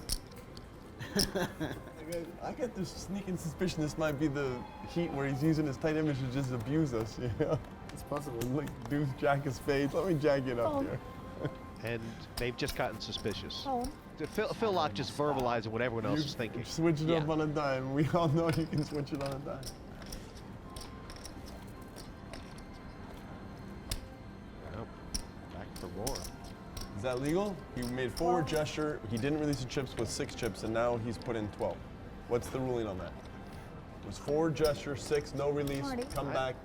I get this sneaking suspicion this might be the heat where he's using his tight image to just abuse us, you know? It's possible. Like, deuce, jack of spades. Let me jack it up Oh. here. And they've just gotten suspicious. Phone. Phil Laak just verbalizing what everyone else is thinking. Switch it up on a dime. We all know you can switch it on a dime. Yep. Back for more. Is that legal? He made forward gesture. He didn't release the chips with 6 chips, and now he's put in 12. What's the ruling on that? It was forward gesture, 6, no release, come back,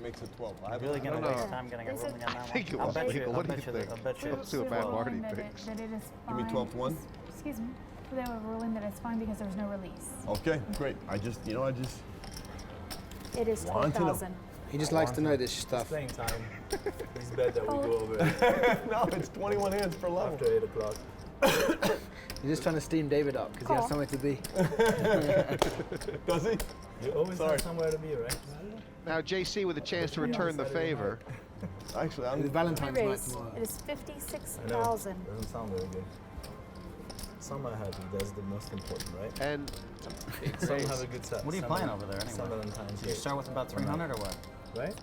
makes it 12. I'm really going to don't waste know. time getting a ruling on that one? think it I'll was bet you, legal. I'll What do bet you you, think? I'll bet you. Let's see what Bad Marty thinks. That it is Give me fine. 12-1. Excuse me. They were ruling that it's fine because there's no release. Okay, great. I just It is Want to know. 12,000. He just likes to know this stuff. Playing time. It's better that we go over no, it's 21 hands per level. after 8 o'clock. He's just trying to steam David up because he has somewhere to be. Does he? You always Sorry. have somewhere to be, right? Now JC with a chance to return the favor. Actually, It's I'm. Valentine's night Raise. tomorrow. It is I know. 56,000. Doesn't sound very good. Some are happy. That's the most important, right? And Some have a good set. What are you Some playing are- over there anyway? Some Valentine's Did you Day. start with about 300 or what? Right?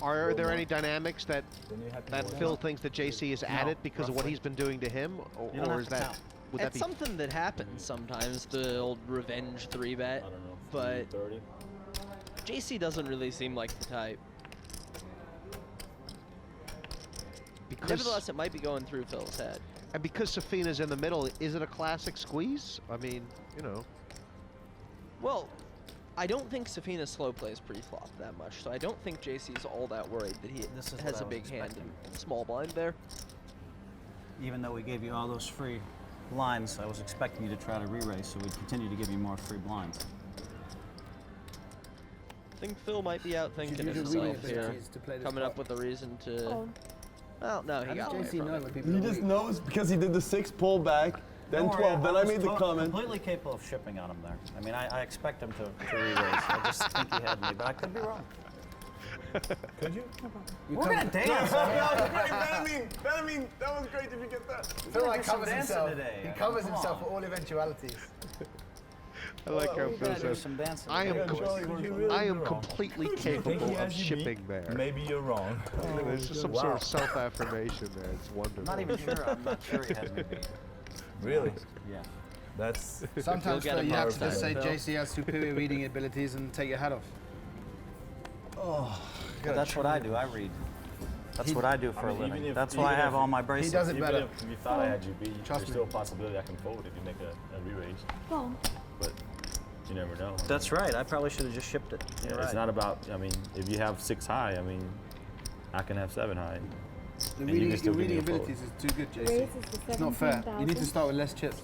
are there any dynamics that Then you have to that go Phil down. thinks that JC is added because of what roughly. he's been doing to him, You don't or have is to that count. would that It's be? something that happens sometimes, the old revenge 3-bet, I don't know. but 30. JC doesn't really seem like the type. Nevertheless, it might be going through Phil's head. And because Safina's in the middle, is it a classic squeeze? I mean, you know. Well, I don't think Safina slow plays pre-flop that much, so I don't think JC's all that worried that he has a big hand in small blind there. Even though we gave you all those free blinds, I was expecting you to try to re-raise, so we'd continue to give you more free blinds. I think Phil might be out thinking himself here, coming up with a reason to... Well, no, he got away from it. He just knows because he did the 6 pull back, then 12, then I made the comment. Completely capable of shipping on him there. I mean, I expect him to re-raise. I just think he had me, but I could be wrong. Could you? We're gonna dance. Benyamine, that was great if you get that. Phil like covers himself. He covers himself for all eventualities. I like how Phil says, I am completely capable of shipping there. Maybe you're wrong. There's just some sort of self-affirmation there. It's wonderful. I'm not even sure. I'm not sure he had me beat. Really? Yeah. That's Sometimes Phil, you have to just say JC has superior reading abilities and take your hat off. Oh, that's what I do. I read. That's what I do for a living. That's why I have all my bracelets. He does it better. Even if you thought I had you beat, there's still a possibility I can fold if you make a re-raise. Well, But you never know. That's right. I probably should have just shipped it. Yeah, You're it's right. not about, I mean, if you have 6 high, I mean, I can have 7 high. The and you can still reading give me a fold. abilities is too good, JC. raise is the It's not fair. You need to 17,000. start with less chips.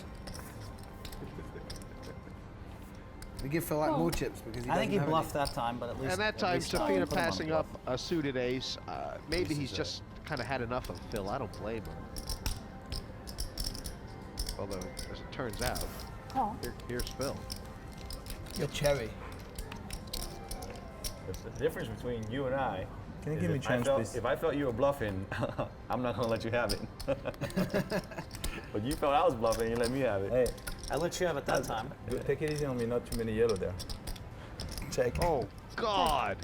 We give Phil like more chips because he I think he doesn't have bluffed that time, but at least. And that time, least Safina put him on passing bluff. up a suited ace. Maybe he's just kind of had enough of Phil. I don't blame him. Although, as it turns out, here's Phil. You're cherry. The difference between you and I. Can you is give me a if chance, please? If I felt you were bluffing, I'm not gonna let you have it. But you felt I was bluffing, you let me have it. Hey, I let you have it that time. take it easy on me, not too many yellow there. Check. Oh, God.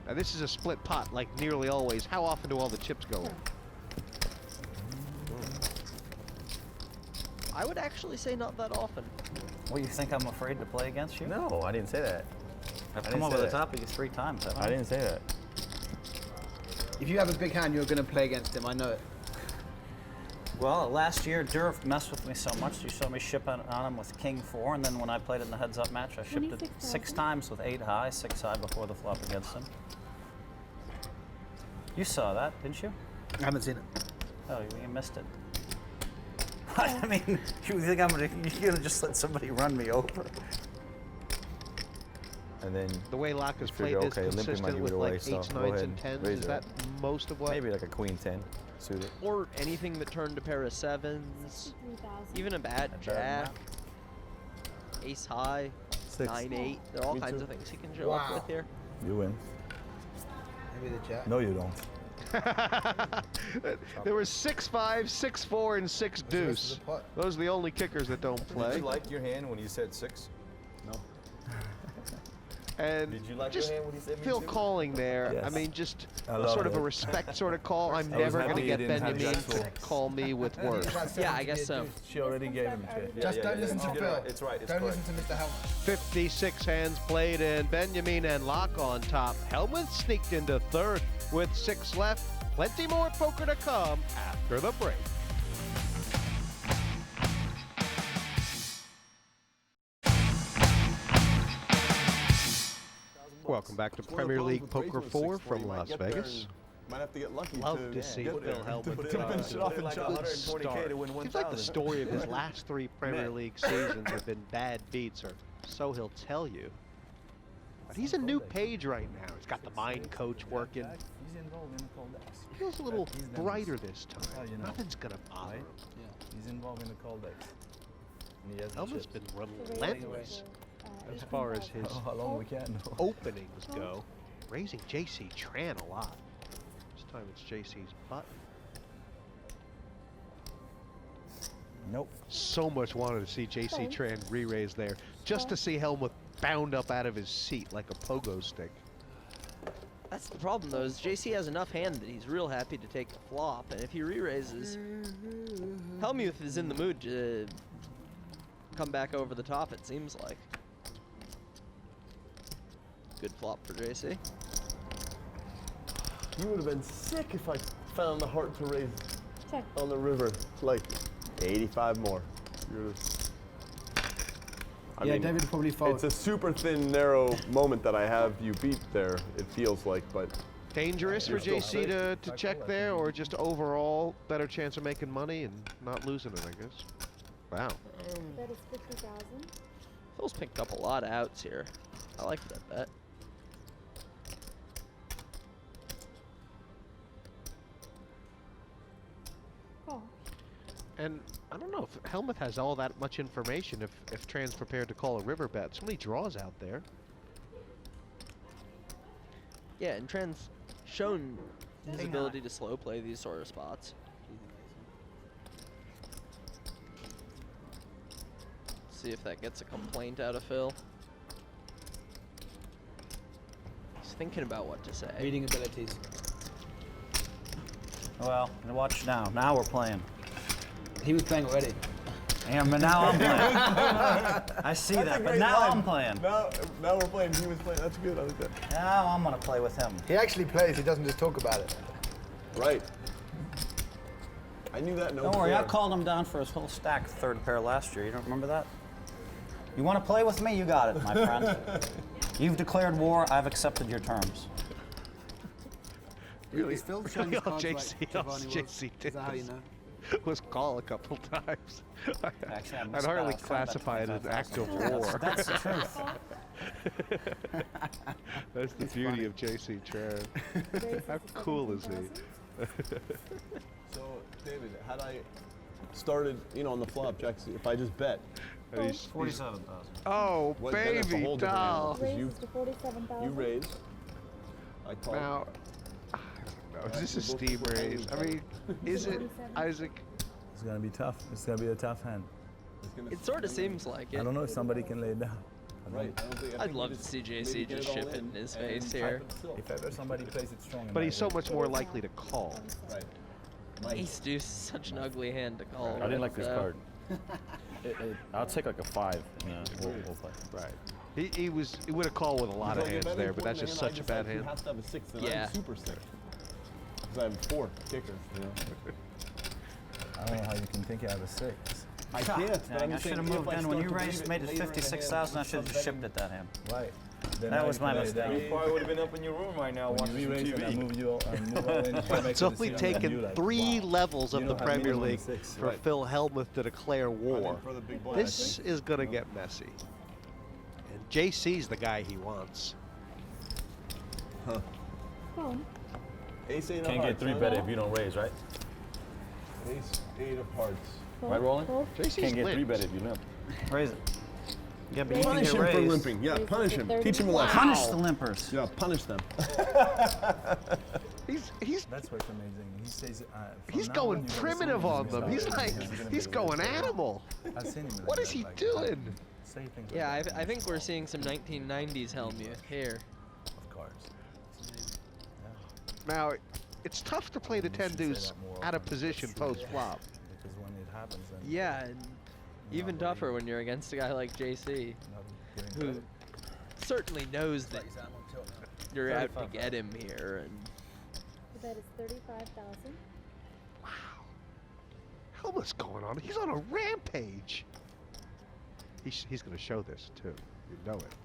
Now, this is a split pot, like nearly always. How often do all the chips go in? I would actually say not that often. Well, you think I'm afraid to play against you? No, I didn't say that. I've I come didn't over say the that. top of you 3 times. haven't I didn't say that. If you have a big hand, you're going to play against him. I know it. Well, last year, Durf messed with me so much, you saw me ship on him with King 4, and then when I played it in the heads-up match, I shipped it 6 times with 8 high, 6 high before the flop against him. You saw that, didn't you? I haven't seen it. Oh, you missed it. I mean, you think you're gonna just let somebody run me over? And then The way Laak has played figure, this okay, limping might consistent give with it away, like so 8s, go 9s, ahead and 10s, raise is it. that most of what? maybe like a queen 10 suited. Or anything that turned a pair of 7s. 63,000. Even a bad jack. Ace high. 6. 9-8. There are all Me kinds too. of things he can show up with here. You win. Maybe the jack. No, you don't. There was 6-5, 6-4, and 6 deuce. Those are the only kickers that don't play. Did you like your hand when you said 6? No. And Did you like just your hand when you said me Phil too? calling there. I Yes. mean, just I a love sort of a it. respect sort of call. I'm was never happy going to you get didn't have Benyamine Jack to call me with words. Yeah, I guess so. She already gave him a check. Just don't listen to you did Phil. right. It's right. It's Don't correct. listen to Mr. Hellmuth. 56 hands played, and Benyamine and Laak on top. Hellmuth sneaked into third with 6 left. Plenty more poker to come after the break. Welcome back to Premier League Poker 4 from Las Vegas. Might have to get lucky Love to to see get Phil there. Hellmuth Finish it off in like China. 120K to win Seems like the 1,000. story of his last 3 Premier League seasons have been bad beats, or so he'll tell you. But he's a new page right now. He's got the mind coach working. He's involved in the cold X. Feels a little He's the brighter this time. Oh, you know. Nothing's gonna bother him. He's involved in the cold X. And he has the Hellmuth's chips. been relentless as far as his How long we can? openings go. Raising JC Tran a lot. This time it's JC's button. Nope. So much wanted to see JC Tran re-raise there, just to see Hellmuth bound up out of his seat like a pogo stick. That's the problem, though, is JC has enough hand that he's real happy to take the flop, and if he re-raises, Hellmuth is in the mood to come back over the top, it seems like. Good flop for JC. You would have been sick if I found the heart to raise Check. on the river. Like 85 more. I mean, David would probably fold. It's a super thin, narrow moment that I have you beat there, it feels like, but... Dangerous for JC to check there, or just overall better chance of making money and not losing it, I guess. Wow. That is 50,000. Phil's picked up a lot of outs here. I like that bet. Call. And I don't know if Hellmuth has all that much information if Tran's prepared to call a river bet. So many draws out there. Yeah, and Tran's shown his ability to slow play these sort of spots. See if that gets a complaint out of Phil. He's thinking about what to say. Reading abilities. Well, watch now. Now we're playing. He was playing already. Yeah, but now I'm playing. I see that, but now I'm playing. Now we're playing. He was playing. That's good. I like that. Now I'm gonna play with him. He actually plays. He doesn't just talk about it. Right. I knew that. Don't worry, I called him down for his whole stack third pair last year. You don't remember that? You want to play with me? You got it, my friend. You've declared war. I've accepted your terms. Really, Is Phil showing his cards like JC, Giovanni was? JC Is that how you know? was call a couple times. Actually, I'd hardly classify it as an act of war. That's the truth. That's the beauty of JC Tran. How cool is he? So, David, had I started, on the flop, Jack, if I just bet. 47,000. Oh, baby doll. Raises to 47,000. You raised. I called. Now, I don't know. Is this a steam raise? I mean, is it, Isaac? It's gonna be tough. It's gonna be a tough hand. It sort of seems like it. I don't know if somebody can lay it down. Right. I'd love to see JC just ship it in his face here. If ever somebody plays it strong. But he's so much more likely to call. Right. Ace deuce is such an ugly hand to call. I didn't like this so. card. I'll take like a 5. Yeah, we'll play. Right. He would have called with a lot of hands there, but that's just such a bad hand. You have to have a 6, and Yeah. I'm super sick. Because I have 4 kickers, I don't know how you can think you have a 6. I can't. Dang, I should have moved in. When you made it 56,000, I should have shipped it that hand. Right. Then That now was you my can lay it mistake. down. You probably would have been up in your room right now When watching you re-raise it, I TV. move you all, move all in, you make It's a only decision, and taken you're like, 3 wow. levels of You the don't have Premier anyone on League the 6, for right. Phil Hellmuth to declare war. For the big blind. This is going to get messy. And JC's the guy he wants. Huh. Phone. Ace 8 of Can't hearts. get 3 better if you don't raise, right? Ace 8 of hearts. Fold. Right, Roland? Fold. JC's Can't get 3 limp. better if you limp. Raise it. Yeah, but you can Punish get him for raised. limping. Yeah, Raises punish to him. 30. Teach him a lesson. Punish the limpers. Yeah, punish them. He's That's what's amazing. He says, he's going primitive on them. He's like, he's going animal. I've seen him What is he doing? Say things Yeah, like that. I think we're seeing some 1990s Hellmuth here. Of course. Now, it's tough to play the You 10 should say deuce that more out of often. position That's true. post flop. Because when it happens, then Yeah, and even Nobody- tougher when you're against a guy like JC, not giving who credit. certainly knows that you're out to get him here. And The bet is 35,000. Wow. Hell, what's going on? He's on a rampage. He's going to show this, too. You know it.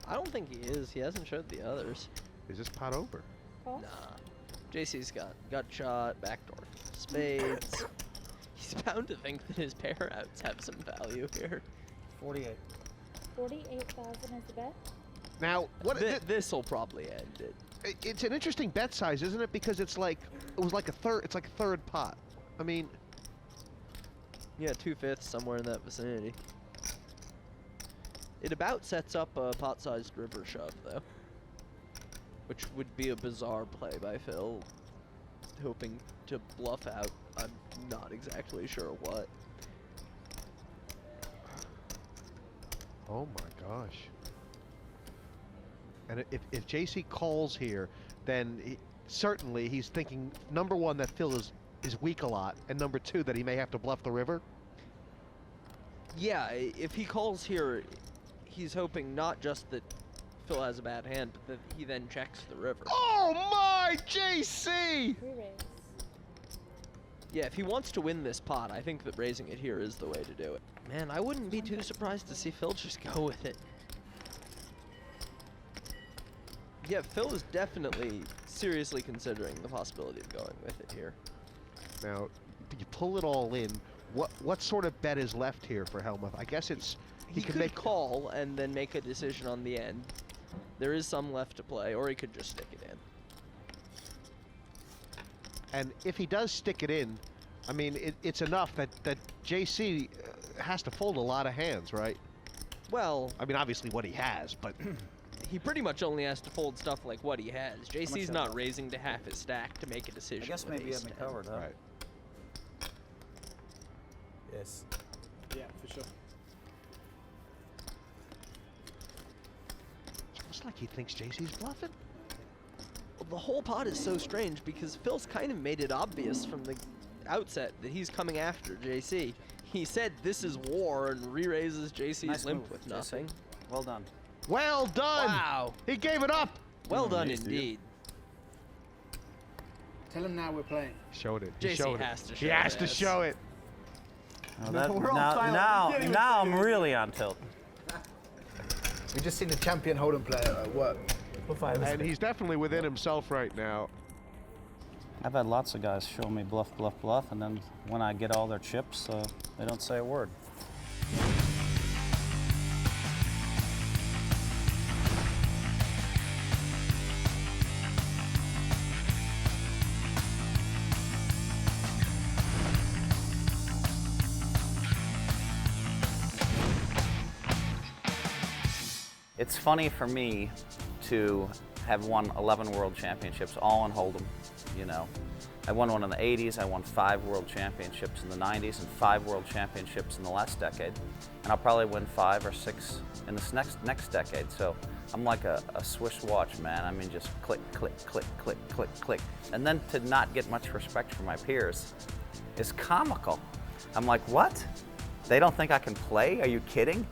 I don't think he is. He hasn't showed the others. Is this pot over? Call. Nah. JC's got gut shot, backdoor spades. He's bound to think that his pair outs have some value here. 48. 48,000 is the bet. Now, what? This will probably end it. It's an interesting bet size, isn't it? Because it's like a third. It's like a third pot. I mean, Yeah, 2/5 somewhere in that vicinity. It about sets up a pot-sized river shove, though, which would be a bizarre play by Phil, hoping to bluff out. I'm not exactly sure what. oh my gosh. And if JC calls here, then certainly he's thinking, number one, that Phil is weak a lot, and number two, that he may have to bluff the river. Yeah, if he calls here, he's hoping not just that Phil has a bad hand, but that he then checks the river. Oh my, JC! Re-raise. Yeah, if he wants to win this pot, I think that raising it here is the way to do it. Man, I wouldn't be too surprised to see Phil just go with it. Yeah, Phil is definitely seriously considering the possibility of going with it here. Now, you pull it all in. What sort of bet is left here for Hellmuth? I guess it's He could make call and then make a decision on the end. There is some left to play, or he could just stick it in. And if he does stick it in, I mean, it's enough that JC has to fold a lot of hands, right? Well, I mean, obviously what he has, but he pretty much only has to fold stuff like what he has. JC's not raising to half his stack to make a decision. I guess with maybe you ace have me 10. covered, huh? right. Yes. Yeah, for sure. It's almost like he thinks JC's bluffing. Well, the whole pot is so strange because Phil's kind of made it obvious from the outset that he's coming after JC. He said this is war and re-raises JC's Nice limp move, with JC. nothing. Well done. Well done! Wow. He gave it up! Well done nice, dude. indeed. Tell him now we're playing. Showed it. JC He showed has it. to He show has to this. show it. Now I'm really on tilt. We just seen the champion Hold'em player at work. And he's definitely within himself right now. I've had lots of guys show me bluff, bluff, bluff, and then when I get all their chips, they don't say a word. It's funny for me to have won 11 world championships, all in Hold'em, you know. I won one in the 80s, I won 5 world championships in the 90s, and 5 world championships in the last decade. And I'll probably win 5 or 6 in this next decade. So I'm like a Swiss watch, man. I mean, just click, click, click, click, click, click. And then to not get much respect from my peers is comical. I'm like, what? They don't think I can play? Are you kidding?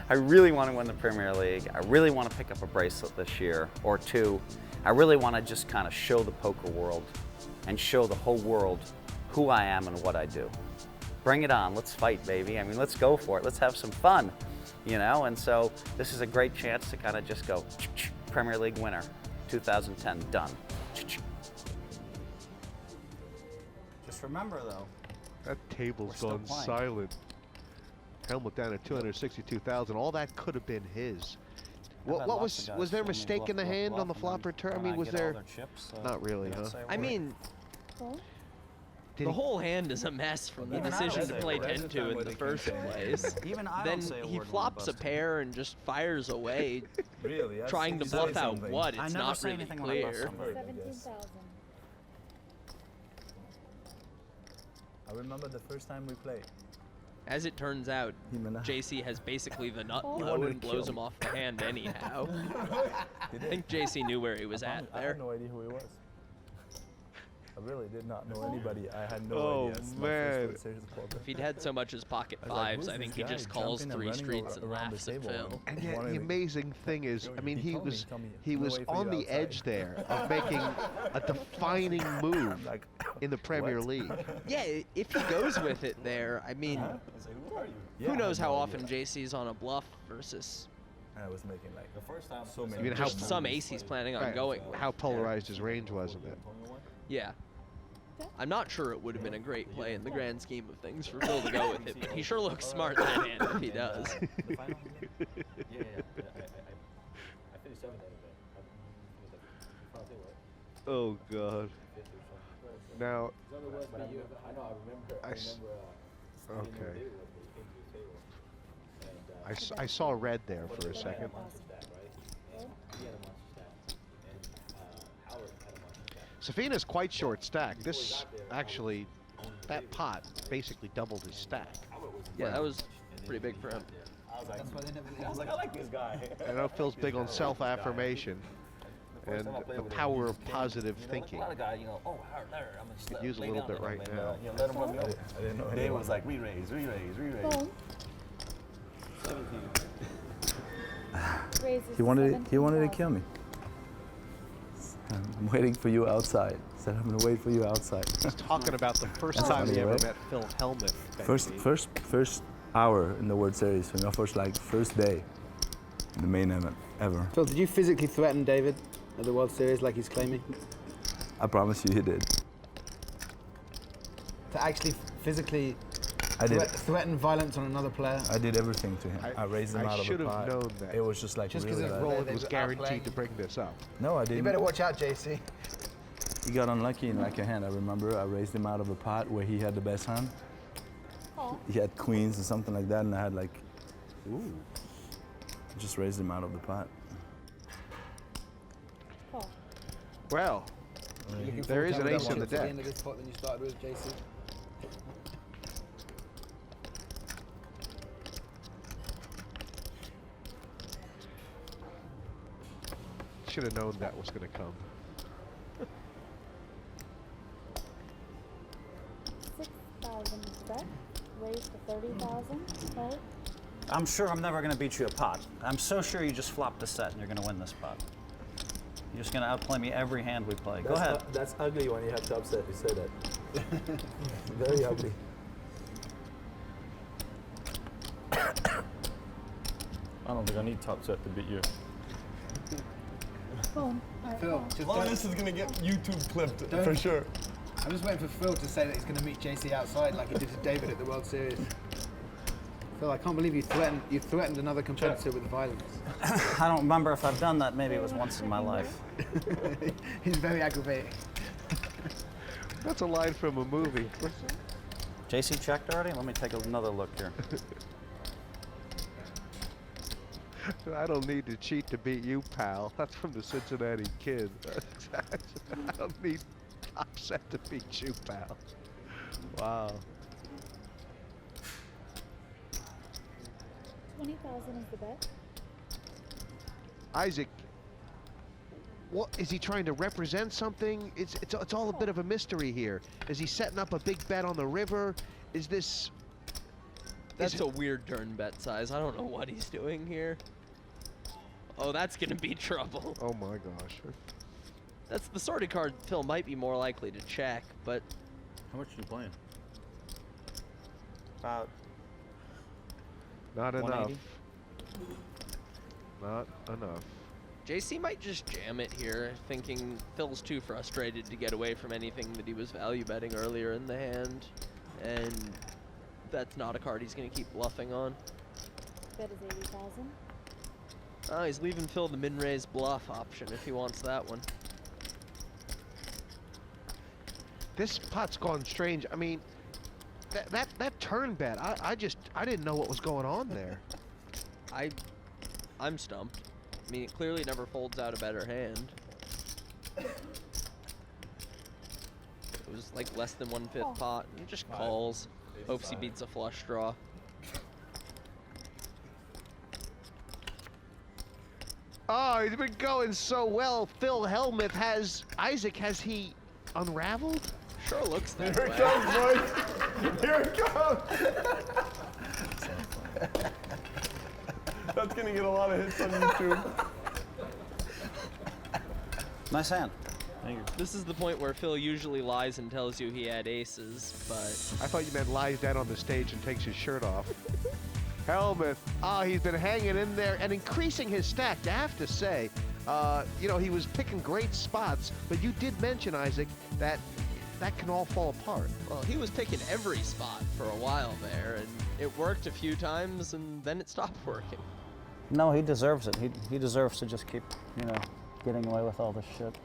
I really want to win the Premier League. I really want to pick up a bracelet this year or 2. I really want to just kind of show the poker world and show the whole world who I am and what I do. Bring it on, let's fight, baby. I mean, let's go for it, let's have some fun, you know? And so this is a great chance to kind of just go, Premier League winner, 2010, done. Just remember though, That table's We're still gone playing. silent. Hellmuth down at 262,000. All that could have been his. I've had What lots of guys was there a show me mistake bluff, in the bluff, hand bluff, on the and flop then return? I when mean, was get all there? their chips, Not really, they don't huh? say a I word. mean, Did the he- whole hand is a mess from the Even I decision don't to say play a word. 10-2 in the first place. Even I Then don't say a he word when flops a I'm pair and just fires away, Really? I trying to say bluff out something. what? I It's never not say really anything when I bluff clear. somebody. 17,000. I remember the first time we played. As it turns out, JC has basically the nut Oh. low wanted and to blows kill him me. off the hand anyhow. I think JC knew where he was at I there. had no idea who he was. I really did not know anybody. I had no Oh, idea. It's my man. first serious poker. If he'd had so much as pocket I was like, fives, who's I think this he guy just calls jumping and 3 running streets and around the laughs at table? Phil. And yet Wanted the me. amazing thing is, I mean, he told was me, was "No way for on you the outside." edge there of making a defining move Like, in the Premier what? League. Yeah, if he goes with it there, I mean, Yeah, who I knows had how no often idea. JC's on a bluff versus I was making like so many. I mean, how- just some ace he's planning on Right, going with. How polarized his range was in that. Yeah. I'm not sure it would have been a great play in the grand scheme of things for Phil to go with it, but he sure looks smart that hand if he does. Oh God. Now. Okay. I saw red there for a second. Safina's quite short stack. This actually, that pot basically doubled his stack. Yeah, that was pretty big for him. I was like, I like this guy. I know Phil's big on self-affirmation and the power of positive thinking. A lot of guys, you know, oh, there, I'm gonna Could use a little bit right now. You know, let him run me over. I didn't know. Dave was like, re-raise, re-raise, re-raise. He wanted to kill me. I'm waiting for you outside. said, I'm gonna wait for you outside. He's talking about the first That's time he funny, ever right? met Phil Hellmuth. First hour in the World Series, you know, first day in the main event ever. Phil, did you physically threaten David at the World Series like he's claiming? I promise you, he did. To actually physically I did. threaten violence on another player? I did everything to him. I raised him out of the pot. I should have known that. It was just like Just really because bad. Roland was guaranteed to bring this up. No, I didn't. You better watch out, JC. He got unlucky in like a hand. I remember I raised him out of a pot where he had the best hand. He had queens or something like that, and I had like, ooh. Just raised him out of the pot. Well, there is an ace in the deck. At the end of this pot than you started with, JC. Should have known that was going to come. 6,000 is bet. Raise to 30,000. Okay. I'm sure I'm never going to beat you at pot. I'm so sure you just flopped a set and you're going to win this pot. You're just going to outplay me every hand we play. Go ahead. That's ugly when you have top set. You say that. Very ugly. I don't think I need top set to beat you. Boom. Phil, just Well, this is gonna get YouTube clipped Don't- for sure. I'm just waiting for Phil to say that he's going to meet JC outside like he did to David at the World Series. Phil, I can't believe you threatened another competitor with violence. I don't remember if I've done that. Maybe it was once in my life. He's very aggravating. That's a line from a movie. JC checked already? Let me take another look here. I don't need to cheat to beat you, pal. That's from the Cincinnati Kid. I don't need top set to beat you, pal. Wow. 20,000 is the bet. Isaac, what is he trying to represent? Something? It's all a bit of a mystery here. Is he setting up a big bet on the river? Is this? That's a weird turn bet size. I don't know what he's doing here. Oh, that's gonna be trouble. Oh my gosh. That's the sort of card Phil might be more likely to check, but How much are you playing? About Not enough. 180. Not enough. JC might just jam it here, thinking Phil's too frustrated to get away from anything that he was value betting earlier in the hand, and that's not a card he's gonna keep bluffing on. Bet is 80,000. Oh, he's leaving Phil the min-raise bluff option if he wants that one. This pot's gone strange. I mean, that turn bet. I didn't know what was going on there. I'm stumped. I mean, it clearly never folds out a better hand. It was like less than 1/5 pot. He just calls. Hopes he beats a flush draw. Oh, he's been going so well. Phil Hellmuth has Isaac. Has he unraveled? Sure looks that Here way. it comes, boys. Here it comes. That's gonna get a lot of hits on YouTube. Nice hand. Thank you. This is the point where Phil usually lies and tells you he had aces, but I thought you meant lies down on the stage and takes his shirt off. Hellmuth, he's been hanging in there and increasing his stack. I have to say, you know, he was picking great spots, but you did mention, Isaac, that can all fall apart. well, he was picking every spot for a while there, and it worked a few times, and then it stopped working. No, he deserves it. He deserves to just keep, you know, getting away with all this shit.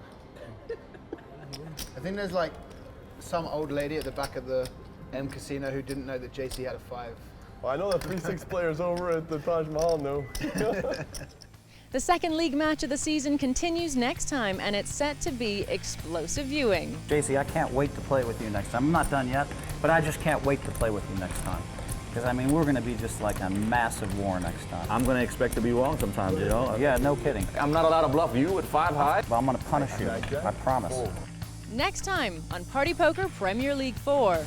I think there's like some old lady at the back of the M Casino who didn't know that JC had a 5. Well, I know the 3-6 players over at the Taj Mahal know. The second league match of the season continues next time, and it's set to be explosive viewing. JC, I can't wait to play with you next time. I'm not done yet, but I just can't wait to play with you next time. Because, I mean, we're going to be just like a massive war next time. I'm gonna expect to be wrong sometimes, you know? Yeah, no kidding. I'm not allowed to bluff you with 5 high. But I'm going to punish you. I promise. Next time on Party Poker Premier League 4.